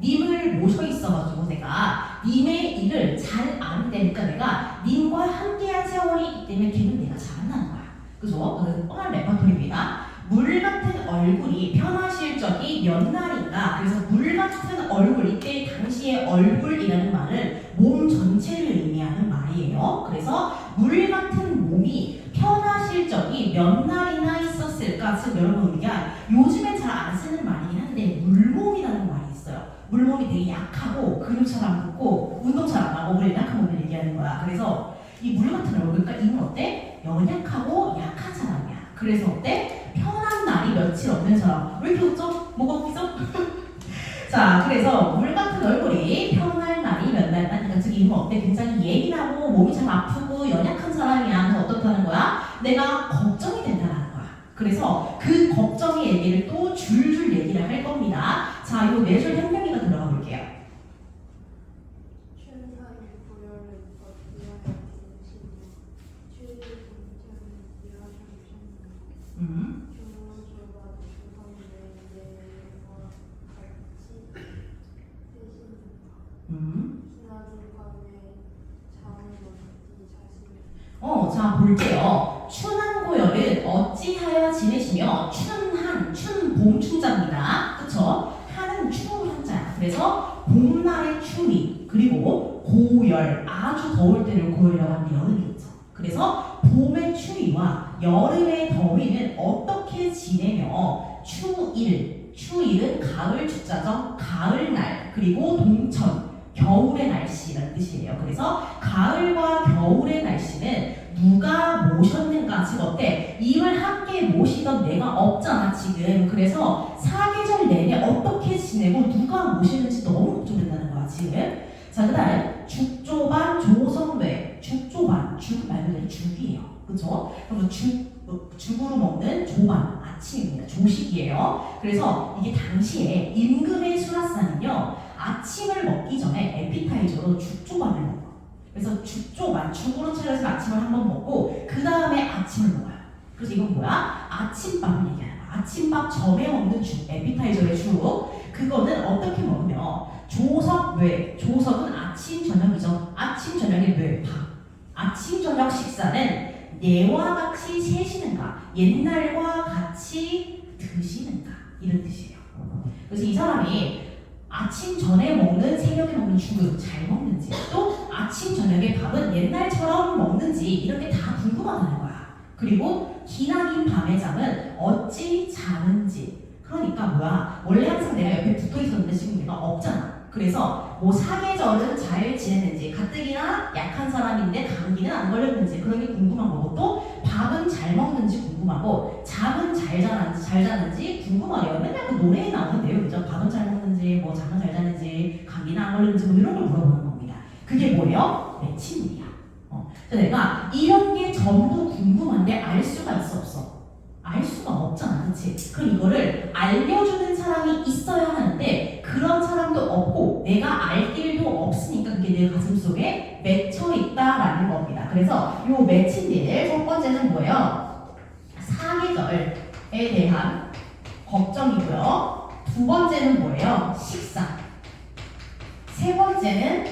님을 모셔 있어가지고 내가 님의 일을 잘 아는 데니까 내가 님과 함께한 세월이 있기 때문에 걔는 내가 잘 안다는 거야. 그죠? 그 뻔한 레퍼토리입니다. 물 같은 얼굴이 편하실 적이 몇 날인가. 그래서 물 같은 얼굴, 이때 당시의 얼굴이라는 말은 몸 전체를 의미하는 말이에요. 그래서 물 같은 몸이 편하실 적이 몇 날이나 있었을까. 즉 여러분 우리가 요즘엔 잘 안 쓰는 말이긴 한데 물몸이라는 말이 있어요. 물몸이 되게 약하고 근육 잘 안 붙고 운동 잘 안 하고 그래 약한 몸을 얘기하는 거야. 그래서 이 물 같은 얼굴, 그러니까 이는 어때? 연약하고 약한 사람이야. 그래서 어때? 편한 날이 며칠 없는 사람. 왜 이렇게 웃죠? 뭐가 웃기죠? 자, 그래서 물 같은 얼굴이 편할 날이 몇 날, 그러니까 즉 이는 어때? 굉장히 예민하고 몸이 잘 아프고 연약한 사람이야. 그래서 어떻다는 거야? 내가 걱정이 된다는 거야. 그래서 그 걱정의 얘기를 또 줄줄 얘기를 할 겁니다. 자, 이 4줄 현명이가 들어가 볼게요. 자, 볼게요. 춘한고열은 어찌하여 지내시며 춘봄 춘자입니다. 그쵸? 한은 추운 한자야. 그래서 봄날의 추위 그리고 고열, 아주 더울 때를 고열이라고 하는데 여름이겠죠. 그래서 봄의 추위와 여름의 더위는 어떻게 지내며 추일은 가을 축자죠. 가을날 그리고 동천 겨울의 날씨라는 뜻이에요. 그래서 가을과 겨울의 날씨는 누가 모셨는가? 즉 어때? 이걸 함께 모시던 내가 없잖아 지금. 그래서 사계절 내내 어떻게 지내고 누가 모시는지 너무 걱정된다는 거야 지금. 자, 그 다음 죽조반 조성뇌. 죽조반, 죽 말 그대로 죽이에요. 그쵸? 그래서 죽으로 먹는 조반, 아침입니다. 조식이에요. 그래서 이게 당시에 임금의 수라상은요 아침을 먹기 전에 에피타이저로 죽조반을 먹어. 그래서 죽조반, 죽으로 차려서 아침을 한번 먹고 그 다음에 아침을 먹어요. 그래서 이건 뭐야? 아침밥을 얘기하는 거야. 아침밥 전에 먹는 죽, 에피타이저의 죽. 그거는 어떻게 먹으면 조석 뇌, 조석은 아침 저녁이죠. 아침 저녁의 뇌, 밥. 아침 저녁 식사는 예와 같이 세시는가, 옛날과 같이 드시는가 이런 뜻이에요. 그래서 이 사람이 아침 전에 먹는 새벽에 먹는 죽을 잘 먹는지 또 아침 저녁에 밥은 옛날처럼 먹는지 이런 게 다 궁금하다는 거야. 그리고 기나긴 밤의 잠은 어찌 자는지. 그러니까 뭐야, 원래 항상 내가 옆에 붙어 있었는데 지금 내가 없잖아. 그래서 뭐 사계절은 잘 지냈는지, 가뜩이나 약한 사람인데 감기는 안 걸렸는지 그런 게 궁금한 거고, 또 밥은 잘 먹는지 궁금하고, 잠은 잘 자는지 궁금하네요. 맨날 그 노래에 나오는 내용이죠. 밥은 잘 먹는지, 뭐 잠은 잘 자는지, 감기는 안 걸렸는지 뭐 이런 걸 물어보는 겁니다. 그게 뭐예요? 매칭이야. 그래서 내가 이런 게 전부 궁금한데 알 수가 있어 없어? 알 수가 없잖아, 그렇지? 그럼 이거를 알려주는 사람이 있어야 하는데 그런 사람도 없고 내가 알 길도 없으니까 그게 내 가슴 속에 맺혀 있다라는 겁니다. 그래서 요 맺힌 일 첫 번째는 뭐예요? 사계절에 대한 걱정이고요. 두 번째는 뭐예요? 식사. 세 번째는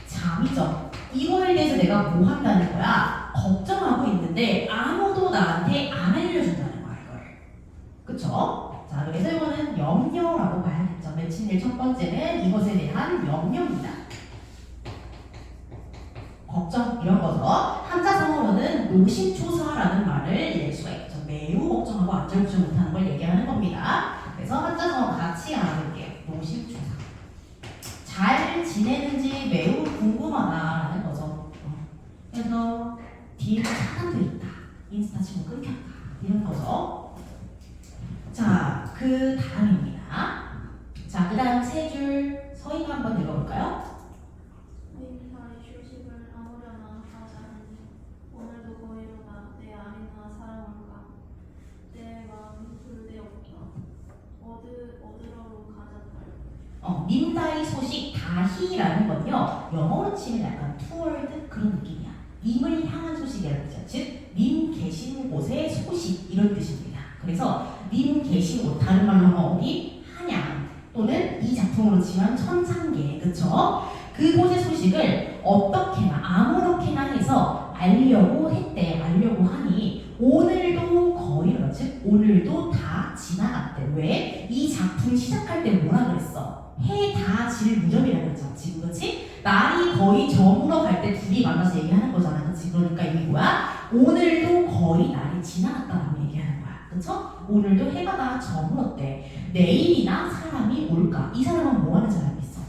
잠이죠. 이거에 대해서 내가 뭐 한다는 거야? 걱정하고 있는데 아무도 나한테 안 알려준다는 거야, 이걸. 그쵸? 자, 그래서 이거는 염려라고 봐야겠죠. 맺힌 일 첫 번째는 이것에 대한 염려입니다. 걱정, 이런 거죠. 한자성어로는 노심초사라는 말을 낼 수가 있죠. 매우 걱정하고 안절부절 못하는 걸 얘기하는 겁니다. 그래서 한자성어 같이 알아볼게요. 노심초사. 잘 지내는지 매우 궁금하다라는 거죠. 그래서 뒤에 사람도 있다. 인스타 친구 끊겼다. 이런 거죠. 자, 그 다음입니다. 자, 그 다음 세 줄 서희가 한번 읽어볼까요? 민사의 휴식을 아무려나 하자니 오늘도 거이로다 내 아내나 사랑한가 내 마음이 불대없다 어디로로 가자달. 님다의 소식 다히라는 건요, 영어로 치면 약간 toward 그런 느낌이야. 님을 향한 소식이라는 뜻이야. 즉, 님 계신 곳의 소식 이런 뜻입니다. 그래서 님 계신 곳, 다른 말로 하면 어디? 한양 또는 이 작품으로 치면 천상계, 그쵸? 그곳의 소식을 어떻게나 아무렇게나 해서 알려고 했대. 알려고 하니 오늘도 거의 즉 오늘도 다 지나갔대. 왜? 이 작품 시작할 때 뭐라 그랬어? 해 다 질 무렵이라고 했잖아. 지금 그렇지? 날이 거의 저물어 갈 때 둘이 만나서 얘기하는 거잖아. 그렇지? 그러니까 이게 뭐야? 오늘도 거의 날이 지나갔다라고 얘기하는 거야. 그쵸? 오늘도 해가 다 저물었대. 내일이나 사람이 올까? 이 사람은 뭐 하는 사람이 있어?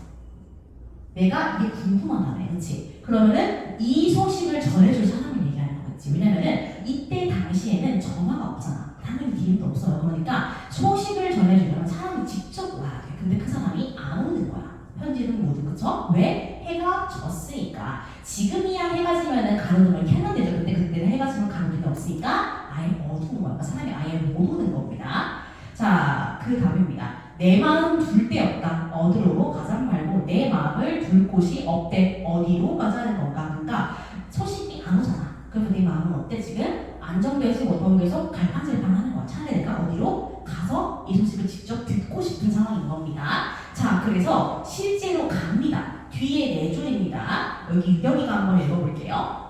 내가 이게 궁금하다네. 그렇지? 그러면은 이 소식을 전해줄 사람을 얘기하는 거겠지. 왜냐면은 이때 당시에는 전화가 없잖아. 당연히 기름도 없어요. 그러니까 소식을 전해주려면 사람이 직접 와야 돼. 근데 그 사람이 안 오는 거야. 편지는 모두. 그쵸? 왜? 해가 졌으니까. 지금이야 해가 지면은 가로등을 켜면 되죠. 근데 그때는 해가 지면 가로등이 없으니까 아예 어두운 거야. 그러니까 사람이 아예 못 오는 겁니다. 자, 그 답입니다. 내 마음 둘 데 없다. 어디로 가자 말고 내 마음을 둘 곳이 없대. 어디로 가자는 건가? 그러니까 소식이 안 오잖아. 그러면 내 마음은 어때 지금? 안정되지 못하고 계속 갈팡질팡하는 거야. 차라리 내가 어디로 가서 이 소식을 직접 듣고 싶은 상황인 겁니다. 자, 그래서 실제로 갑니다. 뒤에 네 줄입니다. 여기 유경이가 한번 읽어볼게요.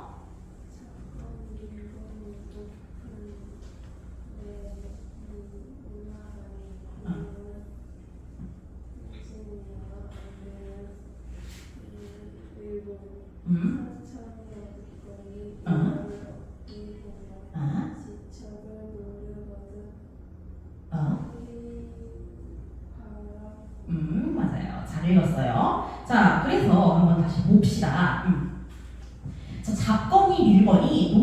맞아요. 잘 읽었어요. 자, 그래서 한번 다시 봅시다. 자, 잡검이 밀건이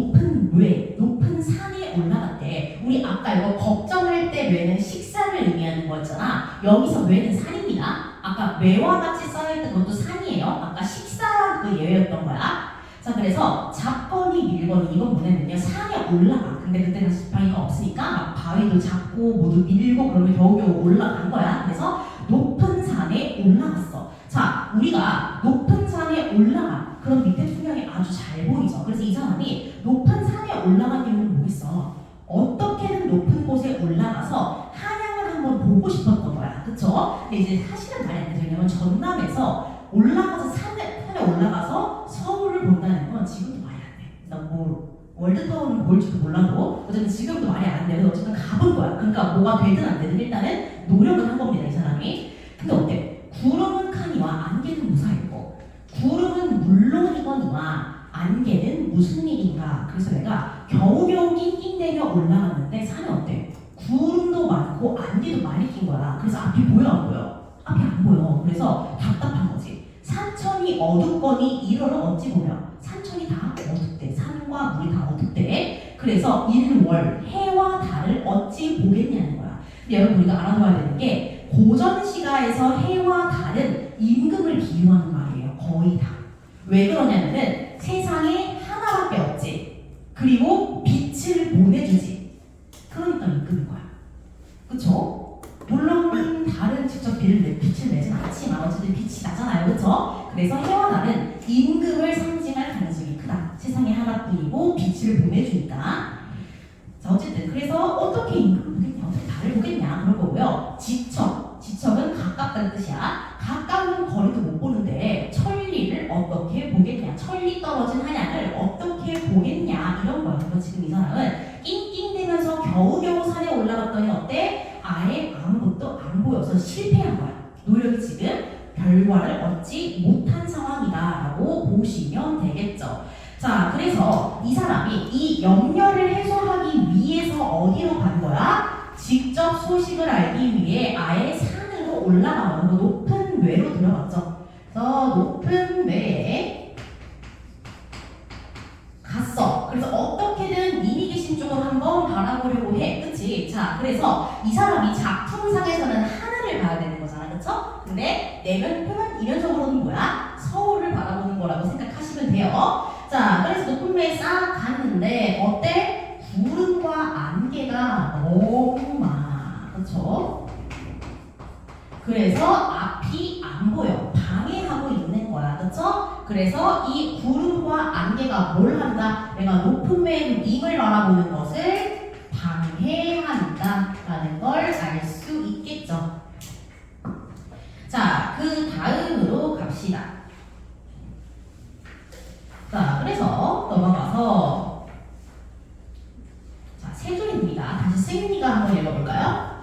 높은 산에 올라갔대. 우리 아까 이거 걱정할 때 뇌는 식사를 의미하는 거였잖아. 여기서 뇌는 산입니다. 아까 뇌와 같이 쌓여있던 것도 산이에요. 아까 식사란 그 예외였던 거야. 자, 그래서 잡건이 밀건이 이건 뭐냐면요, 산에 올라가. 근데 그때는 지팡이가 없으니까 막 바위도 잡고 모두 밀고 그러면 겨우겨우 올라간 거야. 그래서 높은 산에 올라갔어. 자, 우리가 높은 산에 올라가. 그럼 밑에 풍경이 아주 잘 보이죠. 그래서 이 사람이 높은 산에 올라간 이유는 뭐겠어? 어떤 싶었던 거야. 그쵸? 근데 이제 사실은 말이 안 되죠. 왜냐면 전남에서 올라가서 산에 올라가서 서울을 본다는 건 지금도 말이 안 돼. 나 뭐 월드타운을 볼지도 몰라도 어쨌든 지금도 말이 안 돼. 어쨌든 가본 거야. 그러니까 뭐가 되든 안 되든 일단은 노력을 한 겁니다. 이 사람이. 근데 어때? 구름은 카니와 안개는 무사일고 구름은 물론이거니와 안개는 무슨 일인가? 그래서 내가 겨우겨우 낑낑대며 올라갔는데 산에 어때? 구름도 많고 안개도 많이 낀 거야. 그래서 앞이 보여 안 보여? 앞이 안 보여. 그래서 답답한 거지. 산천이 어둡거니 이러는 어찌 보며 산천이 다 어둡대. 산과 물이 다 어둡대. 그래서 일월 해와 달을 어찌 보겠냐는 거야. 근데 여러분 우리가 알아둬야 되는 게 고전 시가에서 해와 달은 임금을 비유하는 말이에요. 거의 다. 왜 그러냐면은 세상에 하나밖에 없지. 그리고 빛을 보내주지. 그러니까 임금인 거야. 그쵸? 물론 달은 직접 빛을 내진 않지만 어쨌든 빛이 나잖아요. 그쵸? 그래서 해와 달은 임금을 상징할 가능성이 크다. 세상에 하나뿐이고 빛을 보내주니까. 자 어쨌든 그래서 어떻게 임금을 보겠냐, 어떻게 달을 보겠냐 그런 거고요. 지척은 가깝다는 뜻이야. 가까운 거리도 못 보는데 천리를 어떻게 보겠냐, 천리 떨어진 한양을 어떻게 보겠냐 이런 거야. 그래서 지금 이 사람은 낑낑대면서 겨우겨우 산에 올라갔더니 어때? 아예 아무것도 안 보여서 실패한 거야. 노력이 지금 결과를 얻지 못한 상황이다라고 보시면 되겠죠. 자, 그래서 이 사람이 이 염려를 해소하기 위해서 어디로 간 거야? 직접 소식을 알기 위해 아예 산으로 올라가는 거, 높은 외로 들어갔죠. 그래서 높은 외에 갔어. 그래서 어떻게든 이미 계신 쪽으로 한번 바라보려고 해. 그치? 자, 그래서 이 사람이 작품상에서는 하늘을 봐야 되는 거잖아. 그쵸? 근데 내면표는 이면적으로는 뭐야? 서울을 바라보는 거라고 생각하시면 돼요. 자, 그래서 높은 외에 싹 갔는데 어때? 구름과 안개가 너무 많아. 그쵸? 그래서 앞이 안 보여. 방해하고 있는 거야. 그쵸? 그래서 이 구름과 안개가 뭘 한다? 내가 높은 외의 님을 바라보는 것을 방해한다 라는 걸 알 수 있겠죠. 자, 그 다음으로 갑시다. 자, 그래서 넘어가서 자, 세 줄입니다. 다시 승민이가 한번 읽어볼까요?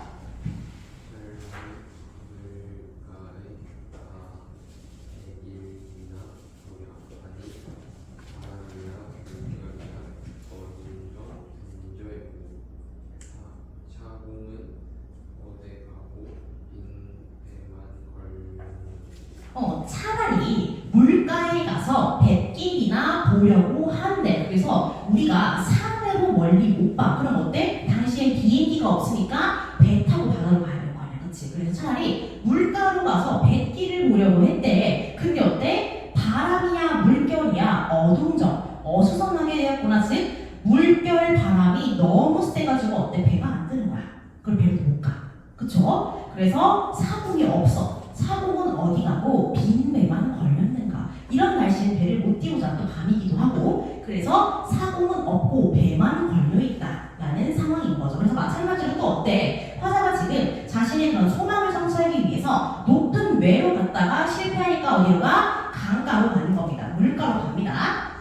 차라리 물가에 가서 뱃길이나 보려고 한대. 그래서 우리가 산으로 멀리 못 봐. 그럼 어때? 당시에 비행기가 없으니까 배 타고 바다로 가야 되는 거 아니야. 그치? 그래서 차라리 물가로 가서 뱃길을 보려고 했대. 근데 어때? 바람이야 물결이야 어둥져 어수선하게 되었구나. 즉 물결 바람이 너무 세가지고 어때? 배가 안 뜨는 거야. 그럼 배로도 못 가. 그쵸? 그래서 사공이 없어. 사공은 어디 가고 빈배만 걸렸는가. 이런 날씨는 배를 못 띄우자. 또 밤이기도 하고. 그래서 사공은 없고 배만 걸려있다 라는 상황인 거죠. 그래서 마찬가지로 또 어때? 화자가 지금 자신의 그런 소망을 성취하기 위해서 높은 외로 갔다가 실패하니까 어디로 가? 강가로 가는 겁니다. 물가로 갑니다.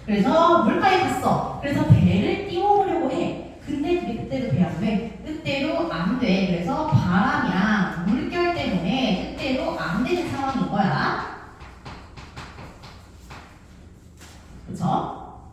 그래서 물가에 갔어. 그래서 배를 띄워보려고 해. 근데 그게 뜻대로 돼 안 돼? 뜻대로 안 돼. 그래서 바람이랑 물결 때문에 뜻대로 안 되는 상황인 거야. 그쵸?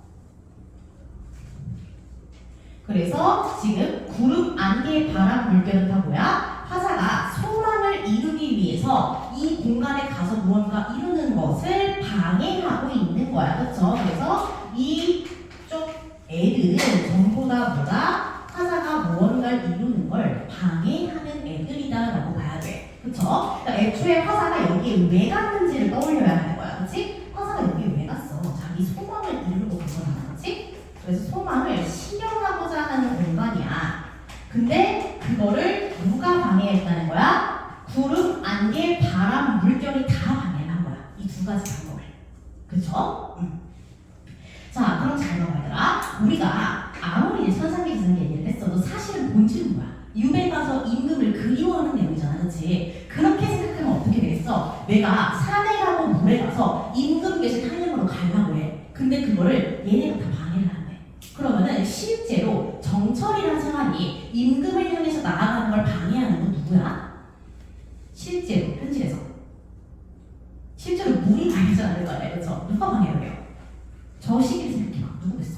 그래서 지금 구름, 안개, 바람, 물결은 다 뭐야? 화자가 소망을 이루기 위해서 이 공간에 가서 무언가 이루는 것을 방해하고 있는 거야. 그쵸? 그래서 이쪽 애들은 전부 다 뭐다? 화자가 무언가를 이루는 걸 방해하는 애들이다 라고 봐야 돼. 그쵸? 그러니까 애초에 화자가 여기에 왜 갔는지를 떠올려야 하는 거야. 그치? 화자가 여기에 왜 갔어? 자기 소망을 이루려고 간 거잖아. 그치? 그래서 소망을 실현하고자 하는 공간이야. 근데 그거를 누가 방해했다는 거야? 구름, 안개, 바람, 물결이 다 방해를 한 거야. 이 두 가지 방법을. 그쵸? 자, 그럼 잘 봐봐 얘들아. 우리가 아무리 천상계기상 얘기를 했어도 사실은 본질은 뭐야? 집에 가서 임금을 그리워하는 내용이잖아, 그렇지? 그렇게 생각하면 어떻게 되겠어? 내가 산에 가고 물에 가서 임금 계신 한양으로 가려고 해. 근데 그거를 얘네가 다 방해를 한대. 그러면은 실제로 정철이라는 사람이 임금을 향해서 나아가는 걸 방해하는 건 누구야? 실제로 현실에서 실제로 물이 방해하지 않을 거 아니야, 그렇죠? 누가 방해를 해요? 저 시기를 생각해봐. 누구겠어?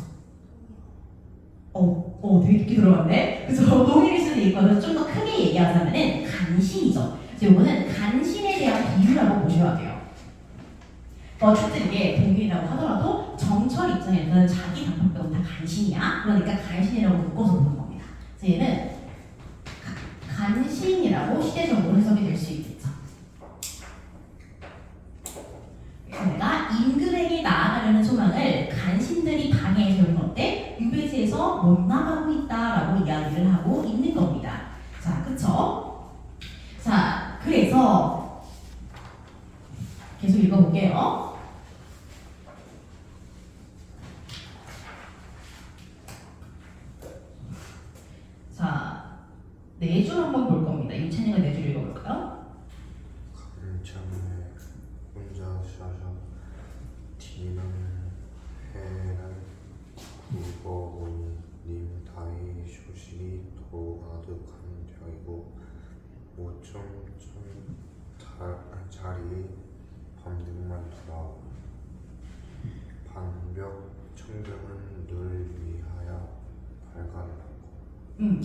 되게 깊게 들어갔네. 그래서 동일일 수도 있거든. 좀 더 크게 얘기하자면은 간신이죠. 그래서 이거는 간신에 대한 비유라고 보셔야 돼요. 어쨌든 이게 동일이라고 하더라도 정철 입장에서는 자기 단편병은 다 간신이야. 그러니까 간신이라고 묶어서 보는 겁니다. 그래서 얘는 간신이라고 시대적으로 해석이 될 수 있겠죠. 내가 임금에게 나아가려는 소망을 간신들이 방해해서 이런 건데 유배지에서 못 나가고 있다라고 이야기를 하고 있는 겁니다. 자, 그쵸? 자, 그래서 계속 읽어볼게요. 자, 4줄 한번 볼 겁니다. 유찬이가 4줄 읽어볼까요? 감참에 혼자 샤샤 디는 해를 굽어오니 님 다이 소식이 더 아득한 자이고 5천 자리 밤등만 돌아 반벽 청등은 늘 위하여 발간하고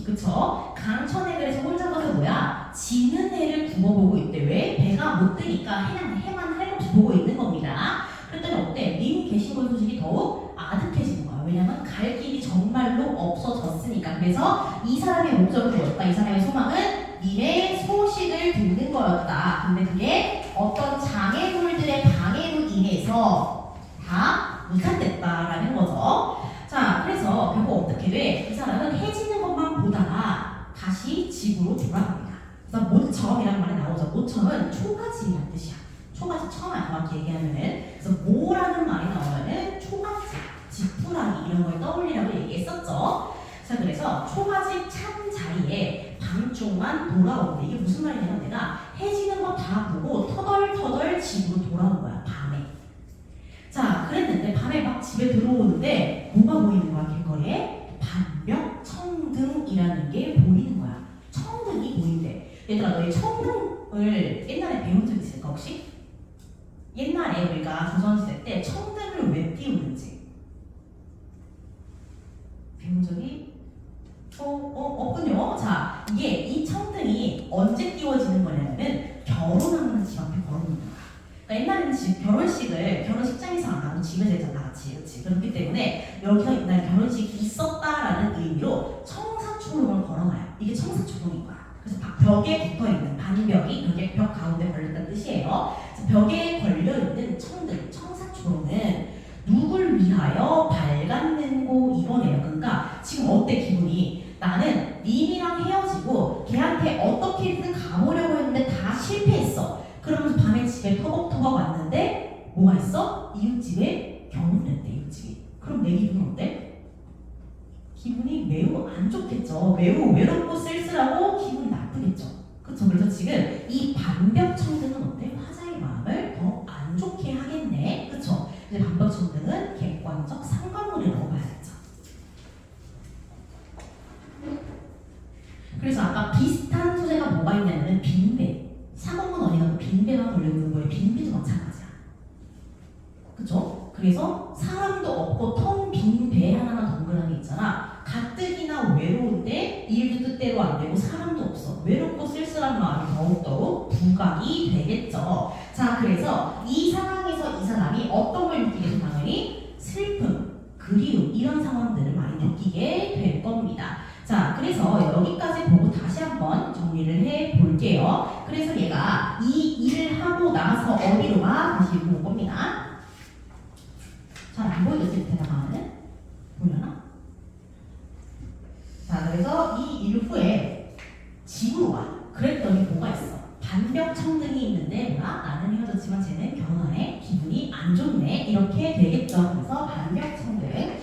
그쵸. 강천에 그래서 혼자 가서 뭐야? 지는 해를 굽어보고 있대. 왜? 배가 못 뜨니까 해만 할없이 보고 있는 겁니다. 그랬더니 어때? 님 계신 곳 소식이 더욱 아득해지는 거야. 왜냐면 갈 길이 정말로 없어졌으니까. 그래서 이 사람의 목적은 뭐였다? 이 사람의 소망은 님의 소식을 듣는 거였다. 근데 그게 어떤 장애물들의 방해로 인해서 다 무산됐다라는 거죠. 자, 그래서 결국 어떻게 돼? 이 사람은 해지는 것만 보다가 다시 집으로 돌아갑니다. 그래서 모처럼이라는 말이 나오죠. 모처럼은 초가집이라는 뜻이야. 초가집 처음 정확히 얘기하면은 그래서 모라는 말이 나오면은 초가집, 지푸라기 이런 걸 떠올리라고 얘기했었죠. 자, 그래서 초가집 찬 자리에 밤중만 돌아오는데 이게 무슨 말이냐면 내가 해지는 거 다 보고 터덜터덜 집으로 돌아온 거야, 밤에. 자, 그랬는데 밤에 막 집에 들어오는데 뭐가 보이는 거야, 길거리에? 반벽 청등이라는 게 보이는 거야. 청등이 보인대. 얘들아, 너희 청등을 옛날에 배운 적 있을까 혹시? 옛날에 우리가 조선시대 때 청등을 왜 띄우는지 배운 적이 없군요. 자, 이게 이 청등이 언제 띄워지는 거냐면은 결혼하는 집 앞에 걸어놓는 거야. 그러니까 옛날에는 결혼식장에서 안 하고 집에서 했잖아, 그렇지? 그렇기 때문에 여기가 옛날 결혼식이 있었다라는 의미로 청사초롱을 걸어놔요. 이게 청사초롱인 거야. 그래서 벽에 붙어있는 반벽이 벽에 벽 가운데 걸렸다는 뜻이에요. 그래서 벽에 걸려있는 청등, 청사초롱은 누굴 위하여 밝았는고 이거네요. 그러니까 지금 어때 기분이? 나는 님이랑 헤어지고 걔한테 어떻게든 가보려고 했는데 다 실패했어. 그러면서 밤에 집에 터벅터벅 왔는데 뭐가 있어? 이웃집에 결혼을 했대, 이웃집이. 그럼 내 기분은 어때? 기분이 매우 안 좋겠죠. 매우 외롭고 쓸쓸하고 기분이 나쁘겠죠. 그쵸? 그래서 지금 이 반벽청등은 어때? 화자의 마음을 더 안 좋게 하겠네. 그쵸? 이제 반벽청등은 객관적 상관문이라고 봐야겠죠. 그래서 아까 비슷한 소재가 뭐가 있냐면 빈배. 사공은 어디 가고 빈배만 걸려있는 거예요. 빈배도 마찬가지야. 그쵸? 그래서 사람도 없고 텅 빈 배 하나만 동그라미 있잖아. 가뜩이나 외로운데 일도 뜻대로 안 되고 사람도 없어. 외롭고 쓸쓸한 마음이 더욱더욱 부각이 되겠죠. 자, 그래서 이 상황에서 이 사람이 어떤 걸 느끼겠죠? 당연히 슬픔, 그리움 이런 상황들을 많이 느끼게 될 겁니다. 자, 그래서 여기까지 보고 다시 한번 정리를 해 볼게요. 그래서 얘가 이 일을 하고 나서 어디로 가? 다시 볼 겁니다. 잘 안 보이겠지? 밑에 나가면은? 보려나? 자, 그래서 이 일 후에 집으로 와. 그랬더니 뭐가 있어? 반벽청등이 있는데 뭐야? 나는 헤어졌지만 쟤는 결혼하네. 기분이 안 좋네. 이렇게 되겠죠. 그래서 반벽청등.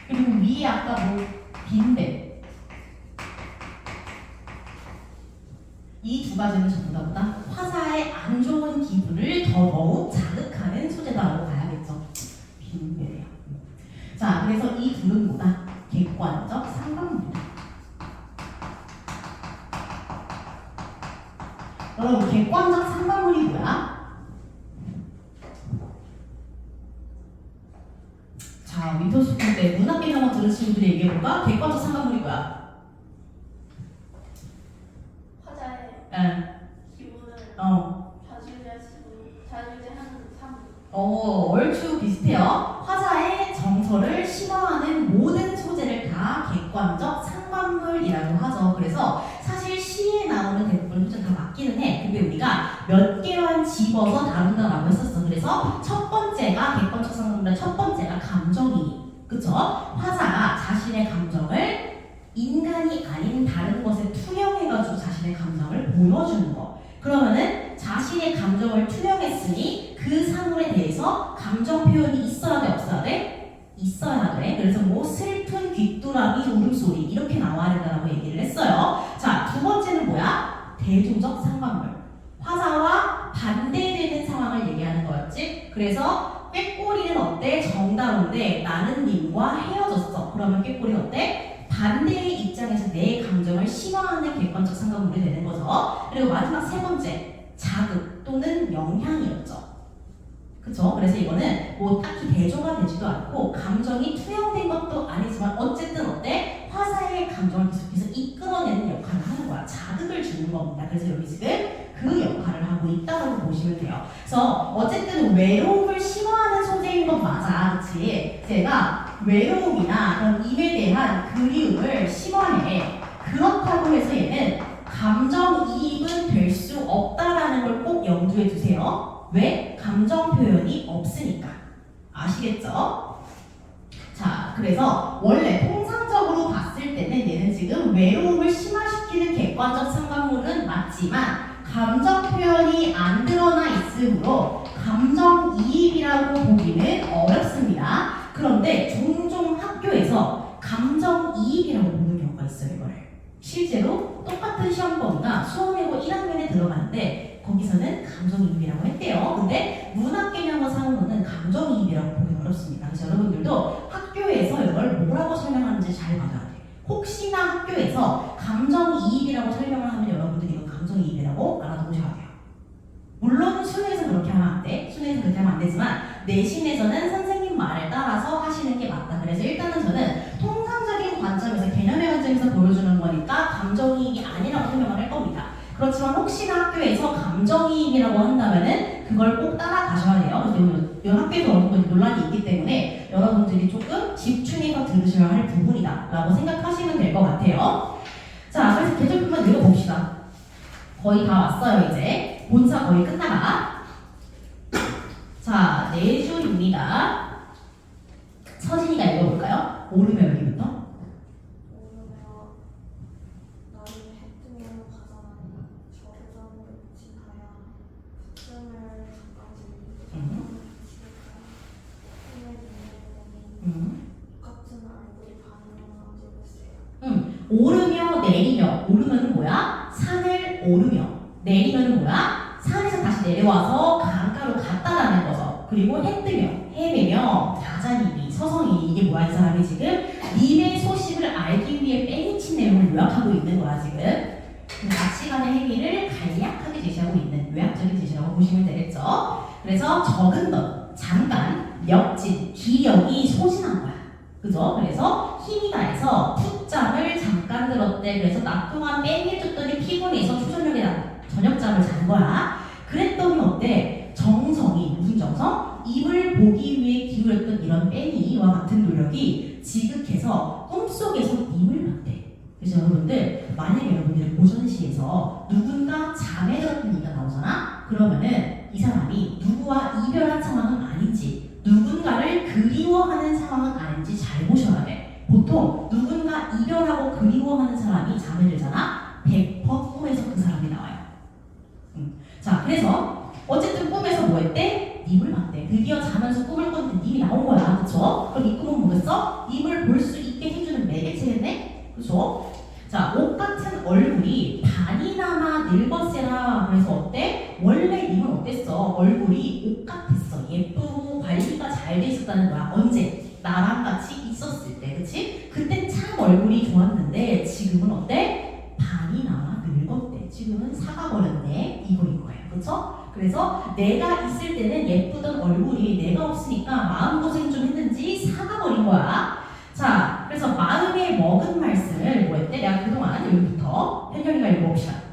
그리고 위에 아까 뭐 빈배. 이 두 가지는 전부 다 뭐다? 화자의 안 좋은 기분을 더더욱 자극하는 소재다라고 봐야겠죠. 빈뇌예요. 자, 그래서 이 둘은 뭐다? 객관적 상관물이다. 여러분, 객관적 상관물이 뭐야? 자, 윈터스쿨 때 문학개념 한번 들으신 분들이 얘기해볼까? 객관적 상관물이 뭐야? 화자의 응. 기분을 어. 좌지우지하는 사물. 얼추 비슷해요. 화자의 정서를 심화하는 모든 소재를 다 객관적 상관물이라고 하죠. 그래서 사실 시에 나오는 대부분 소재는 다 맞기는 해. 근데 우리가 몇 개만 집어서 다룬다라고 했었어. 그래서 첫 번째가 객관적 상관물의 첫 번째가 감정이. 그쵸? 화자가 자신의 감정을 인간이 아닌 다른 것에 투영해가지고 자신의 감정을 보여주는 거. 그러면은 자신의 감정을 투영했으니 그 사물에 대해서 감정 표현이 있어야 돼, 없어야 돼? 있어야 돼. 그래서 뭐 슬픈 귀뚜라미 울음소리 이렇게 나와야 된다고 얘기를 했어요. 자, 두 번째는 뭐야? 대조적 상관물. 화자와 반대되는 상황을 얘기하는 거였지. 그래서 꾀꼬리는 어때? 정다운데 나는 님과 헤어졌어. 그러면 꾀꼬리는 어때? 반대의 입장에서 내 감정을 심화하는 객관적 상관물이 되는 거죠. 그리고 마지막 세 번째, 자극 또는 영향이었죠. 그쵸? 그래서 이거는 뭐 딱히 대조가 되지도 않고 감정이 투영된 것도 아니지만 어쨌든 어때? 화자의 감정을 계속해서 이끌어내는 역할을 하는 거야. 자극을 주는 겁니다. 그래서 여기 지금 그 역할을 하고 있다고 보시면 돼요. 그래서 어쨌든 외로움을 심화하는 소재인 건 맞아. 그치? 제가 외로움이나 그런 임에 대한 그리움을 심화해. 그렇다고 해서 얘는 감정이입은 될 수 없다라는 걸 꼭 염두에 두세요. 왜? 감정 표현이 없으니까. 아시겠죠? 자, 그래서 원래 통상적으로 봤을 때는 얘는 지금 외로움을 심화시키는 객관적 상관물은 맞지만 감정 표현이 안 드러나 있으므로 감정이입이라고 보기는 어렵습니다. 그런데 종종 학교에서 감정이입이라고 보는 경우가 있어요. 이거를 실제로 똑같은 시험범위가 수험외고 1학년에 들어가는데 거기서는 감정이입이라고 했대요. 근데 문학개념어상으로는 감정이입이라고 보기 어렵습니다. 그래서 여러분들도 학교에서 이걸 뭐라고 설명하는지 잘 봐줘야 돼. 혹시나 학교에서 감정이입이라고 설명을 하면 여러분들이 이거 감정이입이라고 알아두셔야 돼요. 물론 수능에서 그렇게 하면 안 돼. 수능에서 그렇게 하면 안 되지만 내신에서는 선생님 말을 따라서 하시는 게 맞다. 그래서 일단은 저는 통상적인 관점에서 개념의 관점에서 보여주는 거니까 감정이입이 아니라고 설명을 할 겁니다. 그렇지만 혹시나 학교에서 감정이입이라고 한다면은 그걸 꼭 따라가셔야 돼요. 그래서 이 학교에서 어느 정도 논란이 있기 때문에 여러분들이 조금 집중해서 들으셔야 할 부분이다 라고 생각하시면 될 것 같아요. 자, 그래서 계절표만 읽어봅시다. 거의 다 왔어요. 이제 본사 거의 끝나가. 자, 내주입니다. 서진이가 읽어볼까요? 오르면 여기부터. 오르며 나를 해뜨며 가자마자 저주장을 붙인하여 틈을 잠깐지 같은 얼굴이 반응하고 있어요. 오르며 내리며. 오르면은 뭐야? 산을 오르며. 내리면은 뭐야? 산에서 다시 내려와서 강가로 갔다라는 거죠. 그리고 해 뜨며, 헤매며, 자자님이, 서성이 이게 뭐야? 이 사람이 지금 님의 소식을 알기 위해 빼니친 내용을 요약하고 있는 거야 지금. 가치관의 행위를 간략하게 제시하고 있는 요약적인 제시라고 보시면 되겠죠. 그래서 적은 것, 잠깐, 멱진, 기력이 소진한 거야. 그죠? 그래서 힘이 다해서 풋잠을 잠깐 들었대. 그래서 낮 동안 뺑해줬더니 피곤해서 추저녁에 저녁잠을 잔 거야. 그랬더니 어때? 정성이, 무슨 정성? 입을 보기 위해 기울였던 이런 뺑이와 같은 노력이 지극해서 꿈속에서 님을 봤대. 그래서 여러분들, 만약에 여러분들이 고전시에서 누군가 잠에 들었던 얘기가 나오잖아? 그러면은 이 사람이 누구와 이별한 상황은 아닌지, 누군가를 그리워하는 상황은 아닌지 잘 보셔야 돼. 보통 누군가 이별하고 그리워하는 사람이 잠을 들잖아? 100% 꿈에서 그 사람이 나와요. 자, 그래서 어쨌든 꿈에서 뭐 했대? 님을 봤대. 드디어 자면서 꿈을 꿨는데 님이 나온 거야. 그쵸? 그럼 이 꿈은 뭐겠어? 님을 볼 수 있게 해주는 매개체겠네? 그쵸? 자, 옷 같은 얼굴이 반이나마 늙어 있었다는 거야. 언제? 나랑 같이 있었을 때, 그치? 그때 참 얼굴이 좋았는데 지금은 어때? 반이 나와 늙었대. 지금은 사가버렸네. 이거인 거예요. 그쵸? 그래서 내가 있을 때는 예쁘던 얼굴이 내가 없으니까 마음고생 좀 했는지 사가버린 거야. 자, 그래서 마음에 먹은 말씀을 뭐 했대? 내가 그동안 여기부터 현경이가 읽어봅시다.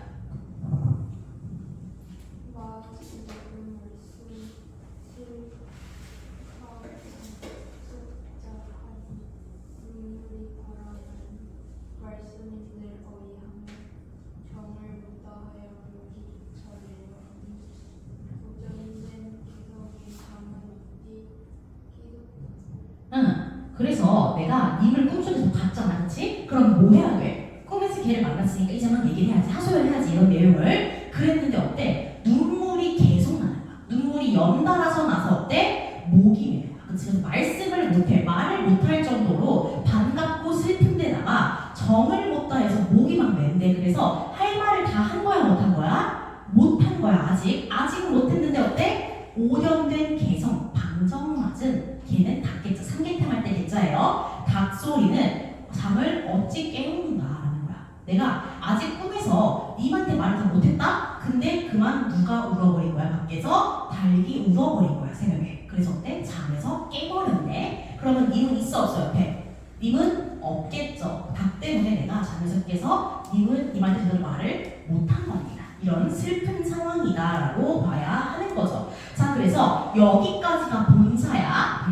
응. 그래서 내가 님을 꿈속에서 봤잖아, 그치? 그럼 뭐 해야 돼? 꿈에서 걔를 만났으니까 이제만 얘기를 해야지, 하소연해야지 이런 내용을 그랬는데 어때? 눈물이 계속 나는 거야. 눈물이 연달아서 나서 어때? 목이 메는 거야. 그치? 그래서 말씀을 못해, 말을 못할 정도로 반갑고 슬픈데다가 정을 못 다해서 목이 막 맨대. 그래서 할 말을 다 한 거야, 못 한 거야? 못 한 거야, 아직은 못했는데 어때? 오염된 개성, 방정 맞은 걔는 닭개자, 삼계탕 할 때 개자예요. 닭 소리는 잠을 어찌 깨우는가라는 거야. 내가 아직 꿈에서 님한테 말을 다 못했다? 근데 그만 누가 울어버린 거야. 밖에서 닭이 울어버린 거야, 새벽에. 그래서 어때? 잠에서 깨버렸네. 그러면 님은 있어 없어 옆에? 님은 없겠죠. 닭 때문에 내가 잠에서 깨서 님한테 제대로 말을 못한 겁니다. 이런 슬픈 상황이다라고 봐야 하는 거죠. 자, 그래서 여기까지가 본사야.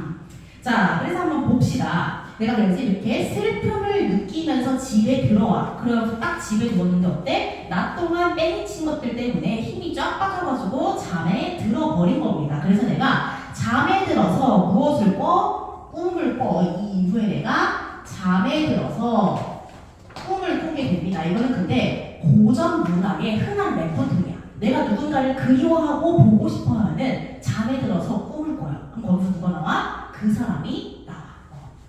자, 그래서 한번 봅시다. 내가 그래서 이렇게 슬픔을 느끼면서 집에 들어와. 그래서 딱 집에 들어왔는데 어때? 낮 동안 뺑이친 것들 때문에 힘이 쫙 빠져가지고 잠에 들어버린 겁니다. 그래서 내가 잠에 들어서 무엇을 꿔? 꿈을 꿔. 이 이후에 내가 잠에 들어서 꿈을 꾸게 됩니다. 이거는 근데 고전 문학의 흔한 레퍼토리야. 내가 누군가를 그리워하고 보고 싶어 하면은 잠에 들어서 꿈을 꿔요. 그럼 거기서 누가 나와? 그 사람이 나와.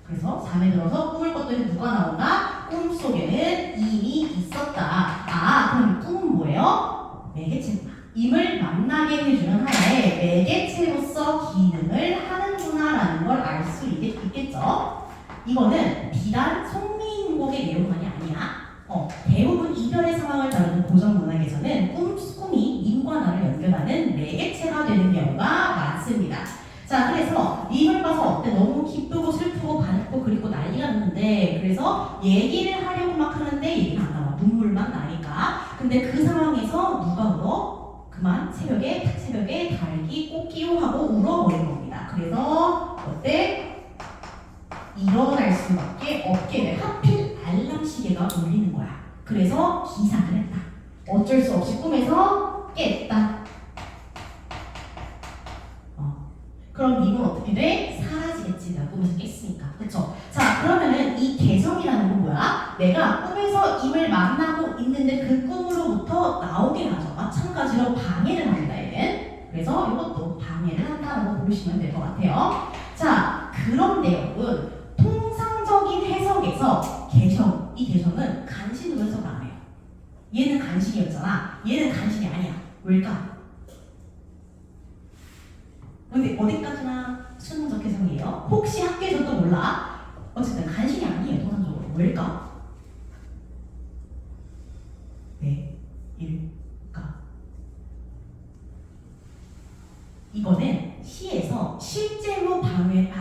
그래서 잠에 들어서 꿈을 꿨더니 누가 나온다? 꿈속에는 이미 있었다. 아, 그럼 꿈은 뭐예요? 매개체구나. 임을 만나게 해주는 하나의 매개체로서 기능을 하는구나라는 걸 알 수 있겠죠? 이거는 비단 송미인곡의 내용만이 아니야. 대부분 이별의 상황을 다루는 고전 문학에서는 꿈이 님과 나를 연결하는 매개체가 되는 경우가 많습니다. 자, 그래서 님을 봐서 어때? 너무 기쁘고 슬프고 반갑고 그리고 난리가 났는데 그래서 얘기를 하려고 막 하는데 얘기가 안 나와. 눈물만 나니까. 근데 그 상황에서 누가 울어? 그만 새벽에 닭이 꼬끼요 하고 울어버린 겁니다. 그래서 어때? 일어날 수밖에 없게 돼. 하필 알람 시계가 울리는 거야. 그래서 기상을 했다. 어쩔 수 없이 꿈에서 깼다. 그럼 님은 어떻게 돼? 사라지겠지. 내가 꿈에서 깼으니까. 그쵸? 자, 그러면은 이 개성이라는 건 뭐야? 내가 꿈에서 임을 만나고 있는데 그 꿈으로부터 나오게 하죠. 마찬가지로 방해를 합니다. 얘는. 그래서 이것도 방해를 한다라고 보시면 될 것 같아요. 자, 그런데 여러분 통상적인 해석에서 이 개성은 간신으로 해석을 안 해요. 얘는 간신이었잖아. 얘는 간신이 아니야. 왜일까? 근데 어디까지나 수능적 해석이에요. 혹시 학교에서 또 몰라? 어쨌든 간신이 아니에요. 통상적으로. 왜일까? 왜일까? 이거는 시에서 실제로 방해를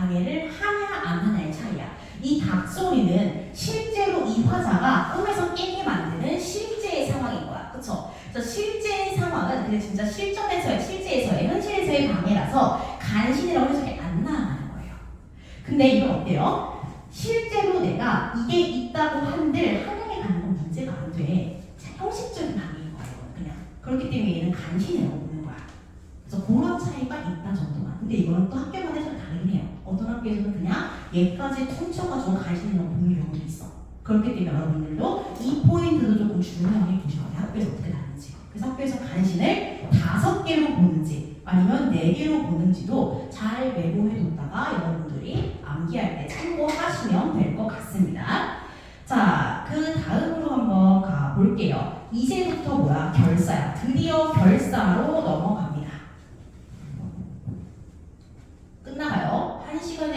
하냐 안 하냐의 차이야. 이 닭소리는 실제로 이 화자가 꿈에서 깨게 만드는 실제의 상황인 거야. 그쵸? 그래서 실제의 상황은 근데 진짜 실제에서의 현실에서의 방해라서 간신이라고 해석이 안 나가는 거예요. 근데 이건 어때요? 실제로 내가 이게 있다고 한들 한양에 가는 건 문제가 안 돼. 형식적인 방해인 거예요. 그냥. 그렇기 때문에 얘는 간신이라고 보는 거야. 그래서 그런 차이가 있다 정도만. 근데 이거는 또 학교마다 좀 다르긴 해요. 어떤 학교에서는 그냥 얘까지 퉁쳐가지고 간신이라고 보는 경우도 있어. 그렇기 때문에 여러분들도 이 포인트도 조금 중요하게 보시면 돼요. 학교에서 어떻게 다른지. 그래서 학교에서 간신을 5개로 보는지 아니면 4개로 보는지도 잘 메모해뒀다가 여러분들이 암기할 때 참고하시면 될 것 같습니다. 자, 그 다음으로 한번 가볼게요. 이제부터 뭐야? 결사야. 드디어 결사로 넘어갑니다. 끝나가요. 1시간에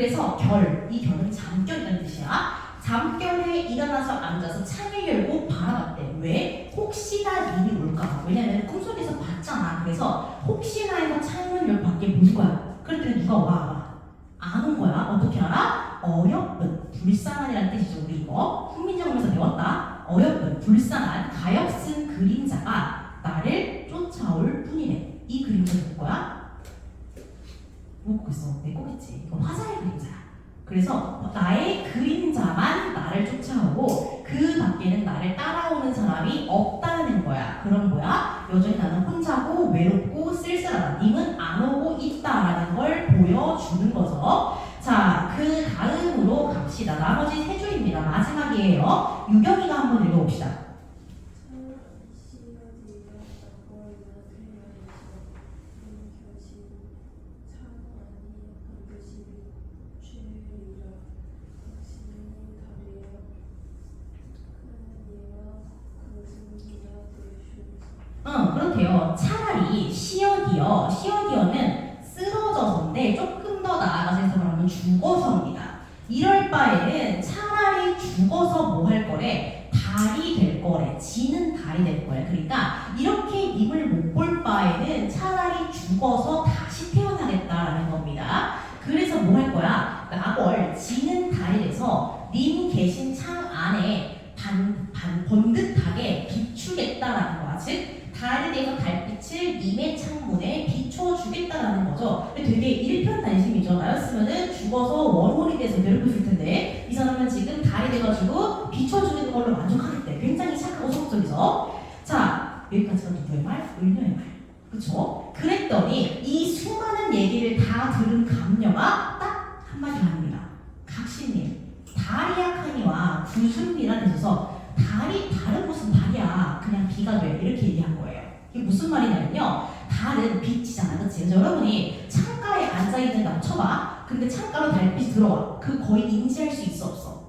그래서 이 결은 잠결이라는 뜻이야. 잠결에 일어나서 앉아서 창을 열고 바라봤대. 왜? 혹시나 님이 올까? 왜냐면 꿈속에서 봤잖아. 그래서 혹시나 해서 창문을 밖에 본 거야. 그랬더니 누가 와? 안 온 거야. 어떻게 알아? 어여쁜, 불쌍한이라는 뜻이죠. 우리 이거 훈민정음에서 배웠다. 어여쁜, 불쌍한, 가엾 쓴 그림자가 나를 쫓아올 뿐이래. 이 그림자 누구 거야? 뭐 보겠어? 내 거겠지. 이거 화살의 그림자야. 그래서 나의 그림자만 나를 쫓아오고 그 밖에는 나를 따라오는 사람이 없다는 거야. 그럼 뭐야? 여전히 나는 혼자고 외롭고 쓸쓸하다. 님은 안 오고 있다라는 걸 보여주는 거죠. 자, 그 다음으로 갑시다. 나머지 세 줄입니다. 마지막이에요. 유경이가 한번 읽어봅시다. 그렇대요. 차라리 시어디어는 쓰러져서인데 조금 더 나아가서 해석하면 죽어서입니다. 이럴 바에는 차라리 죽어서 뭐 할 거래? 달이 될 거래. 지는 달이 될 거래. 그러니까 이렇게 님을 못 볼 바에는 차라리 죽어서 다시 태어나겠다라는 겁니다. 그래서 뭐 할 거야? 나걸 지는 달이 돼서 님 계신 창 안에 번듯하게 비추겠다라는 거야. 즉 달에 대해서 달빛을 님의 창문에 비춰주겠다라는 거죠. 되게 일편단심이죠. 나였으면은 죽어서 원혼이 돼서 괴롭혔을 텐데 이 사람은 지금 달이 돼가지고 비춰주는 걸로 만족하겠대. 굉장히 착하고 소극적이죠. 자, 여기까지가 누구의 말? 을녀의 말. 그쵸? 그랬더니 이 수많은 얘기를 다 들은 감녀가 딱 한마디 합니다. 각시님, 달이 약하니와 구순비란 데서 달이 다른 무슨 달이야. 그냥 비가 돼. 이렇게 얘기한 거예요. 이게 무슨 말이냐면요. 달은 빛이잖아. 그치? 그래서 여러분이 창가에 앉아있는 나 쳐봐. 근데 창가로 달빛이 들어와. 그 거의 인지할 수 있어 없어?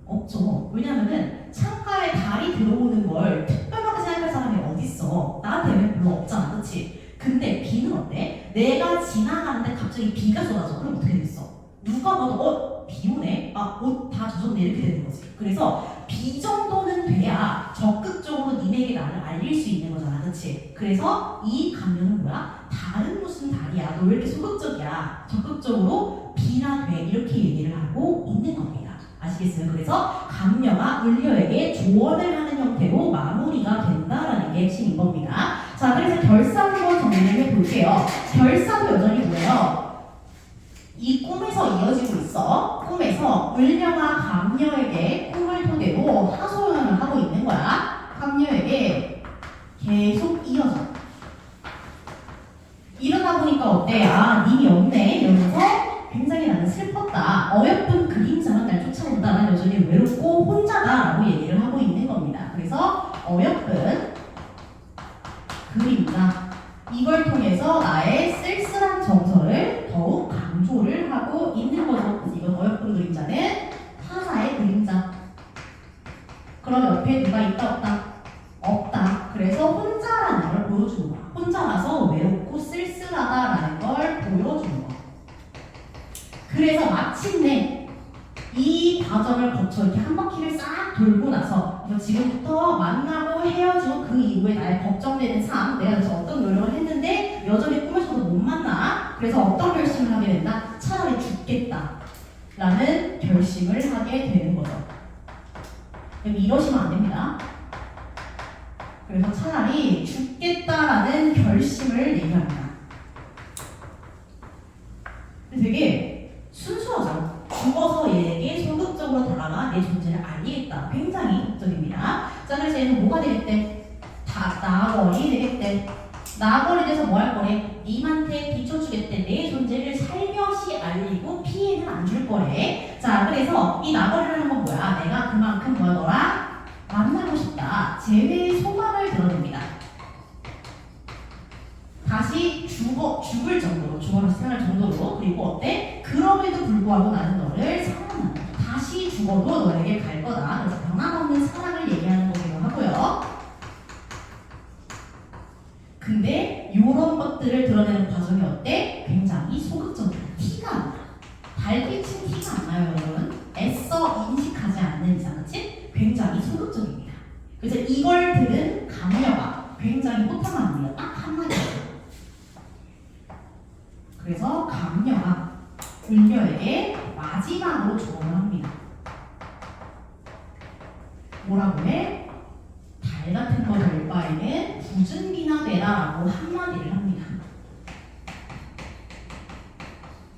없죠. 왜냐면은 창가에 달이 들어오는 걸 특별하게 생각할 사람이 어딨어. 나한테는 별로 없잖아. 그치? 근데 비는 어때? 내가 지나가는데 갑자기 비가 쏟아져. 그럼 어떻게 됐어? 누가 봐도 비 오네? 옷 다 젖었네. 이렇게 되는 거지. 그래서 비 정도는 돼야 적극적으로 님에게 나를 알릴 수 있는 거잖아. 그치? 그래서 이 감명은 뭐야? 다른 무슨 달이야. 너 왜 이렇게 소극적이야? 적극적으로 비나 돼. 이렇게 얘기를 하고 있는 겁니다. 아시겠어요? 그래서 감녀가 을녀에게 조언을 하는 형태로 마무리가 된다라는 게 핵심인 겁니다. 자, 그래서 결사 한번 정리를 해볼게요. 결사도 여전히 뭐예요? 이 꿈에서 이어지고 있어. 꿈에서 을녀가 감녀에게 꿈을 토대로 하소연을 하고 있는 거야. 감녀에게 계속 이어져. 일어나 보니까 어때? 님이 없네. 이러면서 굉장히 나는 슬펐다. 어여쁜 그림자만 날 쫓아온다. 난 여전히 외롭고 혼자다. 라고 얘기를 하고 있는 겁니다. 그래서 어여쁜 그림자. 이걸 통해서 나의 쓸쓸한 정서를 더욱 강조를 하고 있는 거죠. 그래서 이건 어여쁜 그림자는 타사의 그림자. 그럼 옆에 누가 있다 없다? 없다. 그래서 혼자라는 걸 보여주는 거야. 혼자라서 외롭고 쓸쓸하다라는 걸 보여주는 거야. 그래서 마침내 이 과정을 거쳐 이렇게 한 바퀴를 싹 돌고 나서 지금부터 만나고 헤어지고 그 이후에 나의 걱정되는 삶, 내가 그래서 어떤 노력을 했는데 여전히 꿈에서도 못 만나. 그래서 어떤 결심을 하게 된다? 차라리 죽겠다 라는 결심을 하게 되는 거죠. 이러시면 안 됩니다. 그래서 차라리 죽겠다라는 결심을 얘기합니다. 되게 순수하죠. 죽어서 얘에게 소극적으로 다가가 내 존재를 알리겠다. 굉장히 극적입니다. 자, 그래서 얘는 뭐가 되겠대? 나거리 되겠대. 나거리 돼서 뭐 할 거래? 님한테 비춰주겠대. 내 존재를 살며시 알리고 피해는 안 줄 거래. 자, 그래서 이 나거리를 하는 건 뭐야? 내가 그만큼 뭐야 너랑 만나고 싶다. 제외의 소망을 드러냅니다. 다시 죽을 정도로, 죽어서 태어날 정도로. 그리고 어때? 그럼에도 불구하고 나는 너를 사랑한다. 다시 죽어도 너에게 갈 거다. 그래서 변함없는 사랑을 얘기하는 거기도 하고요. 근데 이런 것들을 드러내는 과정이 어때? 굉장히 소극적이야. 티가 안 나. 달빛은 티가 안 나요, 여러분. 애써 인식하지 않는 이상, 그치? 굉장히 소극적입니다. 그래서 이걸 들은 감녀가 굉장히 호탕합니다. 딱 한마디예요. 그래서 감녀가 을녀에게 마지막으로 조언을 합니다. 뭐라고 해? 달 같은 거 될 바에는 굳은 비나 되라라고 한마디를 합니다.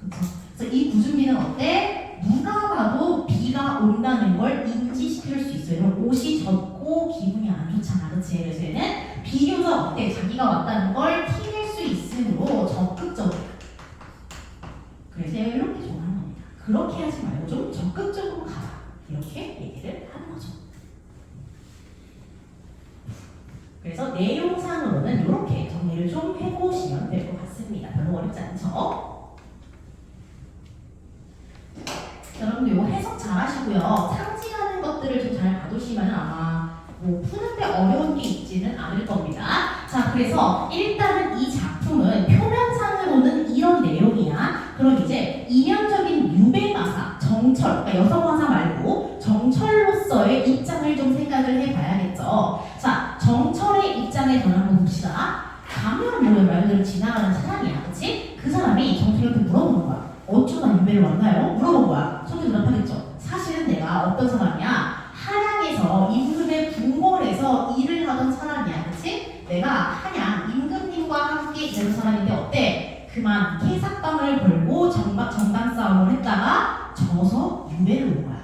그쵸? 그래서 이 굳은 비는 어때? 누가 봐도 비가 온다는 걸 인지시킬 수 있어요. 옷이 젖고 기분이 안 좋잖아, 그치? 그래서 얘는 비교적 어때? 자기가 왔다는 걸 티낼 수 있으므로 적극적이야. 그래서 얘가 이렇게 조언하는 겁니다. 그렇게 하지 말고 좀 적극적으로 가라. 이렇게 얘기를 하는 거죠. 그래서 내용상으로는 이렇게 정리를 좀 해보시면 될 것 같습니다. 별로 어렵지 않죠? 자, 여러분들 이거 해석 잘 하시고요. 상징하는 것들을 좀 잘 봐두시면 아마 뭐 푸는데 어려운 게 있지는 않을 겁니다. 자, 그래서 일단은 이 작품은 표면상으로는 이런 내용이야. 그럼 이제 이면적인 유배가사, 정철, 그러니까 여성가사 말고 정철로서의 입장을 좀 생각을 해봐야겠죠. 자, 정철의 입장에 전화 한번 봅시다. 가면 뭐야, 말 그대로 지나가는 사람이야, 그치? 그 사람이 정철한테 물어보는 거야. 어쩌다 유배를 왔나요? 물어본 거야. 손이 대답하겠죠. 사실은 내가 어떤 사람이야? 한양에서 임금의 궁궐에서 일을 하던 사람이야, 그치? 내가 한양 임금님과 함께 지내는 사람인데 어때? 그만 태삭방을 걸고 정당 싸움을 했다가 져서 유배를 온 거야.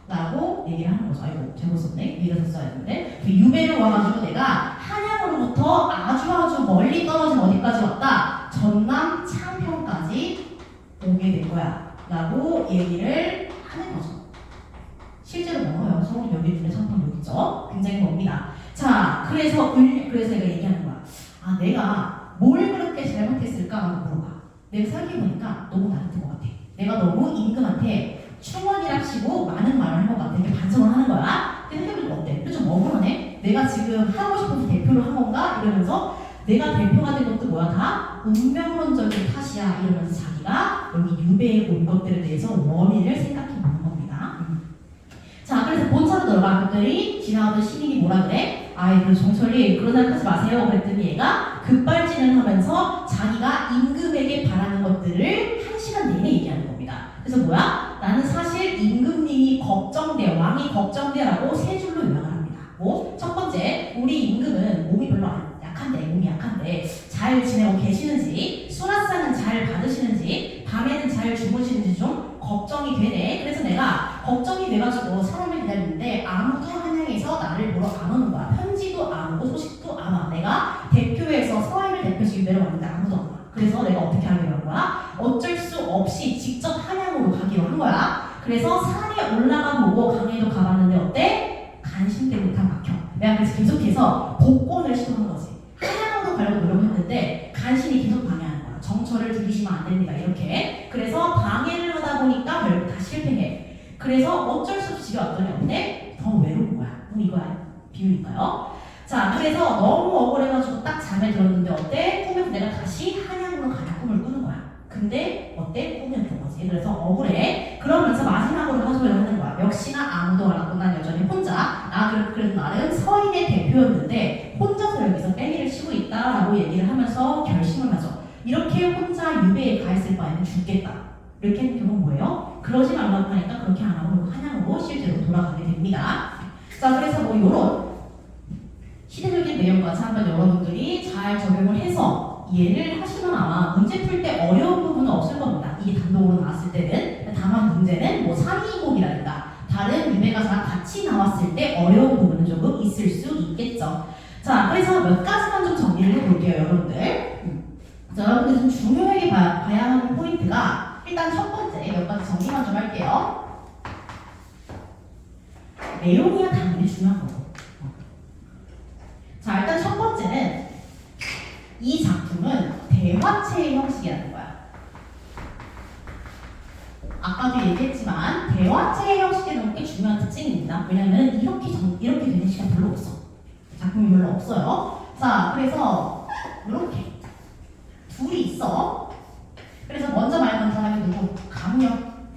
라고 얘기를 하는 거죠. 아이고, 잘못 썼네. 이래서 써야 되는데. 그 유배를 와가지고 내가 한양으로부터 아주 멀리 떨어진 어디까지 왔다? 전남 창평까지 오게 된 거야. 라고 얘기를 하는 거죠. 실제로 멀어요. 서울이 몇일 중에 창평 여기 있죠. 굉장히 멉니다. 자, 그래서 내가 얘기하는 거야. 아, 내가 뭘 그렇게 잘못했을까? 라고 물어봐. 내가 생각해보니까 너무 나한테 것 같아. 내가 너무 임금한테 충원이랍시고 많은 말을 한 것 같아. 이렇게 반성을 하는 거야. 근데 생각해보니까 어때? 근데 좀 억울하네? 내가 지금 하고 싶어서 대표를 한 건가? 이러면서 내가 대표가 된 것도 뭐야? 다 운명론적인 탓이야. 이러면서 자기가 여기 유배에 온 것들에 대해서 원인을 생각해보는 겁니다. 자, 그래서 본차로 들어가 봤더니 지나가던 시민이 뭐라 그래? 아이고, 정철이 그런 생각하지 마세요. 그랬더니 얘가 급발진을 하면서 자기가 임금에게 바라는 것들을 1시간 내내 얘기하는 겁니다. 그래서 뭐야? 나는 사실 임금님이 걱정돼, 왕이 걱정돼라고 세 줄로 요약을 합니다. 뭐? 첫 번째, 우리 임금은 몸이 별로 몸이 약한데 잘 지내고 계시는지, 수라상은 잘 받으시는지, 밤에는 잘 주무시는지 좀 걱정이 되네. 그래서 내가 걱정이 돼가지고 사람을 기다리는데 아무도 한양에서 나를 보러 안 오는 거야. 편지도 안 오고 소식도 안 와. 내가 대표에서 서해를 대표해서 유배를 왔는데 아무도 안 와. 그래서 내가 어떻게 하기로 한 거야? 어쩔 수 없이 직접 한양으로 가기로 한 거야. 그래서 산에 올라가 보고 강에도 가봤는데 어때? 간신 때문에 다 막혀. 내가 그래서 계속해서 복권을 시도한 거지. 한양으로 가려고 노력했는데 간신히 계속 방해하는 거야. 정철을 들이시면 안 됩니다. 이렇게. 그래서 방해를 하다 보니까 결국 다 실패해. 그래서 어쩔 수 없이 집에 왔더니 어때? 더 외로운 거야. 이거야. 비유니까요. 자, 그래서 너무 억울해가지고 딱 잠에 들었는데 어때? 꿈에서 내가 다시 한양으로 가는 꿈을 꾸는 거야. 근데 어때? 꿈이었던 거지. 그래서 억울해. 그러면서 마지막으로 하소연을 하는 거야. 역시나 아무도 안 왔고 난 여전히 혼자. 그래도 나는 서인의 대표였는데 혼자서 여기서 뺑이를 치고 있다라고 얘기를 하면서 결심을 하죠. 이렇게 혼자 유배에 가 있을 바에는 죽겠다. 이렇게 하는 경우는 뭐예요? 그러지 말라고 하니까 그렇게 안 하고 한양으로 실제로 돌아가게 됩니다. 자, 그래서 뭐 이런 시대적인 내용까지 한번 여러분들이 잘 적용을 해서 이해를 하시면 아마 문제 풀 때 어려운 부분은 없을 겁니다. 이게 단독으로 나왔을 때는. 다만 문제는 뭐 상위곡이라든가 다른 유배가사가 같이 나왔을 때 어려운 부분은 조금 있을 수 있겠죠. 자, 그래서 몇 가지만 좀 정리를 해볼게요, 여러분들. 자, 여러분들 좀 중요하게 봐야 하는 포인트가 일단 첫 번째 몇 가지 정리만 좀 할게요. 내용이야 당연히 중요한 거고. 자, 일단 첫 번째는 이 작품은 대화체의 형식이라는 거야. 아까도 얘기했지만 대화체의 형식이 너무 꽤 중요한 특징입니다. 왜냐면 이렇게 되는 시간 별로 없어. 작품이 별로 없어요. 자, 그래서 이렇게 둘이 있어. 그래서 먼저 말 건 사람이 누구?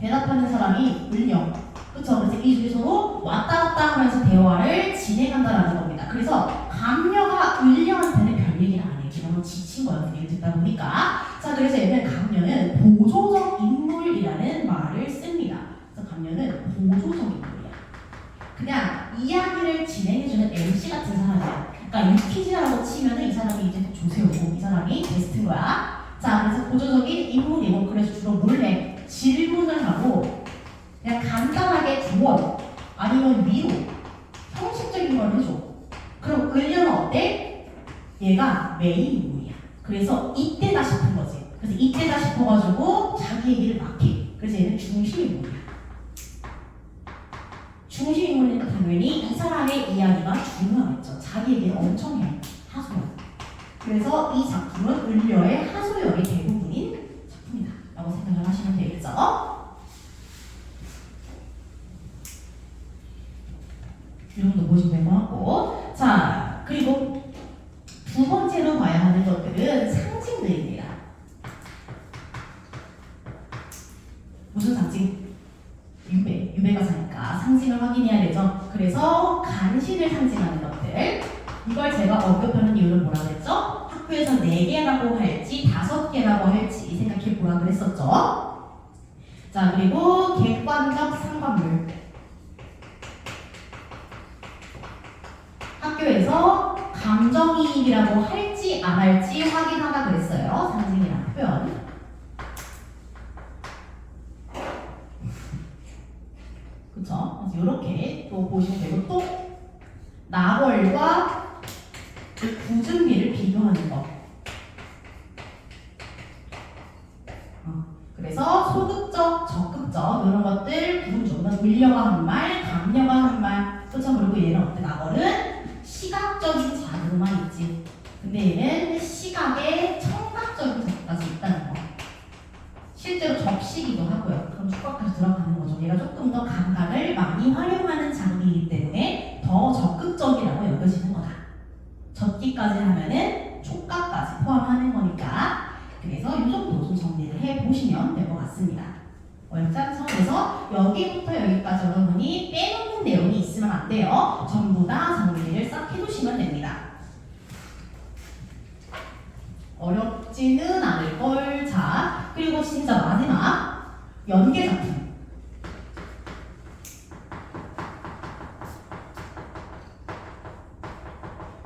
대답하는 사람이 을령. 그쵸? 그래서 이 둘이 서로 왔다 갔다 하면서 대화를 진행한다라는 겁니다. 그래서 감녀가 을령한테는 별 얘기를 안 해. 기본은 지친 거야. 그 얘기 듣다 보니까. 자, 그래서 얘는 감녀는 보조적 인물이라는 말을 씁니다. 그래서 감녀는 보조적 인물이야. 그냥 이야기를 진행해주는 MC 같은 사람이야. 그러니까 유퀴즈라고 치면은 이 사람이 이제 조세호고 이 사람이 게스트인 거야. 자, 그래서 보조적인 인물이고 그래서 주로 몰래 질문을 하고 그냥 간단하게 조언 아니면 위로 형식적인 걸 해줘. 그럼 을련은 어때? 얘가 메인 인물이야. 그래서 이때다 싶은 거지. 그래서 이때다 싶어가지고 자기 얘기를 막 해. 그래서 얘는 중심 인물이야. 중심 인물이니까 당연히 이 사람의 이야기가 중요하겠죠. 자기 얘기를 엄청 해. 하소연. 그래서 이 작품은 을려의 하소연이 대부분인 작품이다 라고 생각을 하시면 되겠죠. 이 정도 보시면 될 것 같고, 자, 그리고 두 번째로 봐야 하는 것들은 상징들입니다. 무슨 상징? 유배가사니까 상징을 확인해야 되죠. 그래서 간신을 상징하는 것들. 이걸 제가 언급하는 이유는 뭐라 그랬죠? 학교에서 4개라고 할지 5개라고 할지 생각해 보라 그랬었죠. 자, 그리고 객관적 상관물. 학교에서 감정이입이라고 할지 안 할지 확인하라 그랬어요. 상징이라는 표현. 그쵸? 그래서 이렇게 또 보시면 되고, 또 나월과 구준비를 비교하는 거. 그래서 소극적, 적극적 이런 것들 구분 좀. 을려가 한 말, 감려가 한 말. 그쵸? 그리고 얘는 어때? 나월은 시각적인 자료만 있지. 근데 얘는 시각에 청각적인 자료까지 있다는 거. 실제로 접시기도 하고요. 그럼 촉각까지 들어가는 거죠. 얘가 조금 더 감각을 많이 활용하는 장비이기 때문에 더 적극적이라고 여겨지는 거다. 접기까지 하면은 촉각까지 포함하는 거니까. 그래서 이 정도 좀 정리를 해보시면 될 것 같습니다. 어렵지 않죠? 그래서 여기부터 여기까지 여러분이 빼놓는 내용이 있으면 안 돼요. 전부 다 정리를 싹 해두시면 됩니다. 어렵지는 않을 걸. 자, 그리고 진짜 마지막 연계 작품.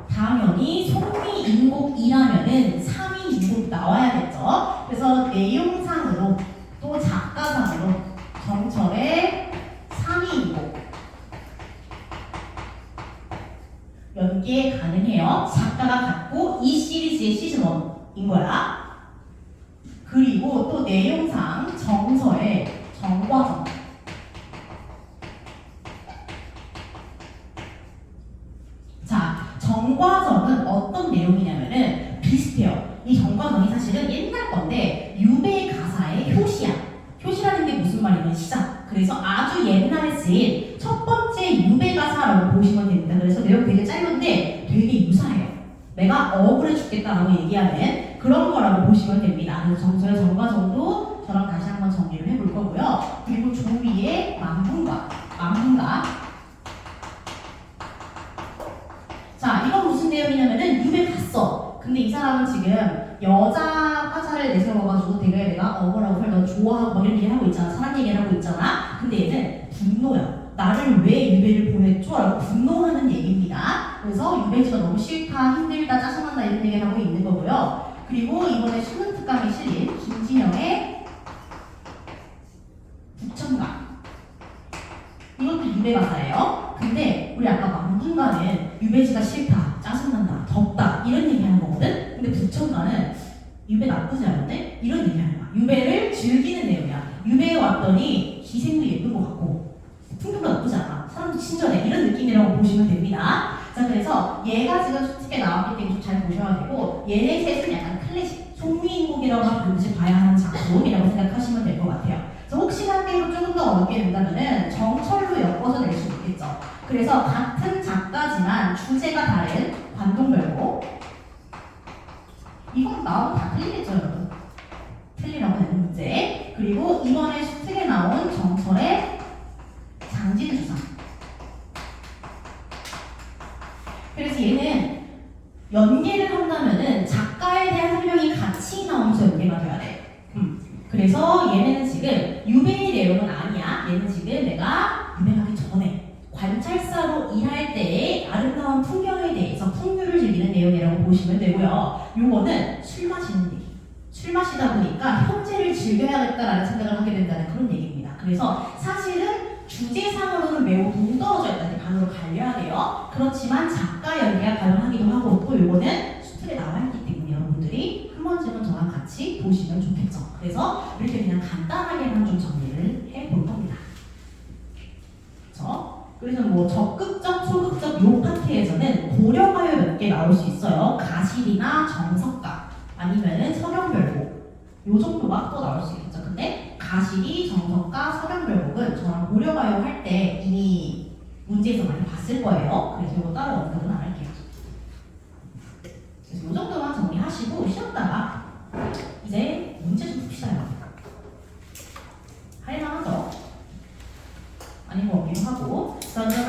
당연히 송미인곡이라면은 3위인곡 나와야겠죠. 그래서 내용상으로 또 작가상으로 정철의 3위인곡 연계 가능해요. 작가가 갖고 이 시리즈의 시즌 1인 거야. 그리고 또 내용상 정서의 정과정. 자, 정과정은 어떤 내용이냐면은 비슷해요. 이 정과정이 사실은 옛날 건데 유배 가사의 효시야. 효시라는 게 무슨 말이냐면 시작. 그래서 아주 옛날에 쓰인 첫 번째 유배 가사라고 보시면 됩니다. 그래서 내용 되게 짧은데 되게 유사해요. 내가 억울해 죽겠다라고 얘기하는 그런 거라고 보시면 됩니다. 그래서 정서의 정과정도 저랑 다시 한번 정리를 해볼 거고요. 그리고 조위의 만분가. 자, 이건 무슨 내용이냐면은 유배 갔어. 근데 이 사람은 지금 여자 화자를 내세워가지고 되게 내가 억울하고 널 좋아하고 막 이런 얘기를 하고 있잖아. 사랑 얘기를 하고 있잖아. 근데 얘는 분노야. 나를 왜 유배를 보냈죠? 라고 분노하는 얘기입니다. 그래서 유배지가 너무 싫다, 힘들다, 짜증난다 이런 얘기를 하고 있는 거고요. 그리고 이번에 수능 특강에 실린 김진영의 북천가. 이것도 유배 가사예요. 근데 우리 아까 만분가는 유배지가 싫다, 짜증난다, 덥다 이런 얘기하는 거거든. 근데 북천가는 유배 나쁘지 않은데 이런 얘기하는 거야. 유배를 즐기는 내용이야. 유배에 왔더니 기생도 예쁜 것 같고 풍경도 나쁘지 않아. 사람도 친절해. 이런 느낌이라고 보시면 됩니다. 자, 그래서 얘가 지금 솔직히 나왔기 때문에 좀 잘 보셔야 되고 얘네 셋은 약간 클래식 송미인곡이라고 하면 반드시 봐야 하는 작품이라고 생각하시면 될 것 같아요. 그래서 혹시나 게임을 조금 더 어렵게 된다면은 정철로 엮어서 낼 수 있겠죠. 그래서 같은 작가지만 주제가 다른 관동별곡. 이건 나오면 다 틀리겠죠, 여러분. 틀리라고 되는 문제. 그리고 이번에 수특에 나온 정설의 장진주상. 그래서 얘는 연계를 한다면은 작가에 대한 설명이 같이 나오면서 연계가 돼야 돼. 그래서 얘는 지금 유배의 내용은 아니야. 얘는 지금 내가 유배하기 전에 관찰사로 일할 때의 아름다운 풍경에 대해서 풍류를 즐기는 내용이라고 보시면 되고요. 요거는 술 마시는 얘기. 술 마시다 보니까 형제를 즐겨야겠다라는 생각을 하게 된다는 그런 얘기입니다. 그래서 사실은 주제상으로는 매우 동떨어져 있다는 반으로 갈려야 돼요. 그렇지만 작가 연계가 가능하기도 하고 또 요거는 수틀에 나와 있기 때문에 여러분들이 한 번쯤은 저랑 같이 보시면 좋겠죠. 그래서 이렇게 그냥 간단하게만 좀 정리를 해볼 겁니다. 그래서 뭐 적극적, 소극적 요 파트에서는 고려가요 몇 개 나올 수 있어요. 가실이나 정석가 아니면은 서경별곡 요 정도가 또 나올 수 있겠죠. 근데 가실이, 정석가, 서경별곡은 저랑 고려가요 할 때 이미 문제에서 많이 봤을 거예요. 그래서 이거 따로 언급은 안 할게요. 그래서 요 정도만 정리하시고 쉬었다가 이제 문제 좀 풉시다. 할만하죠? 아닌 것 같기도 하고. 저는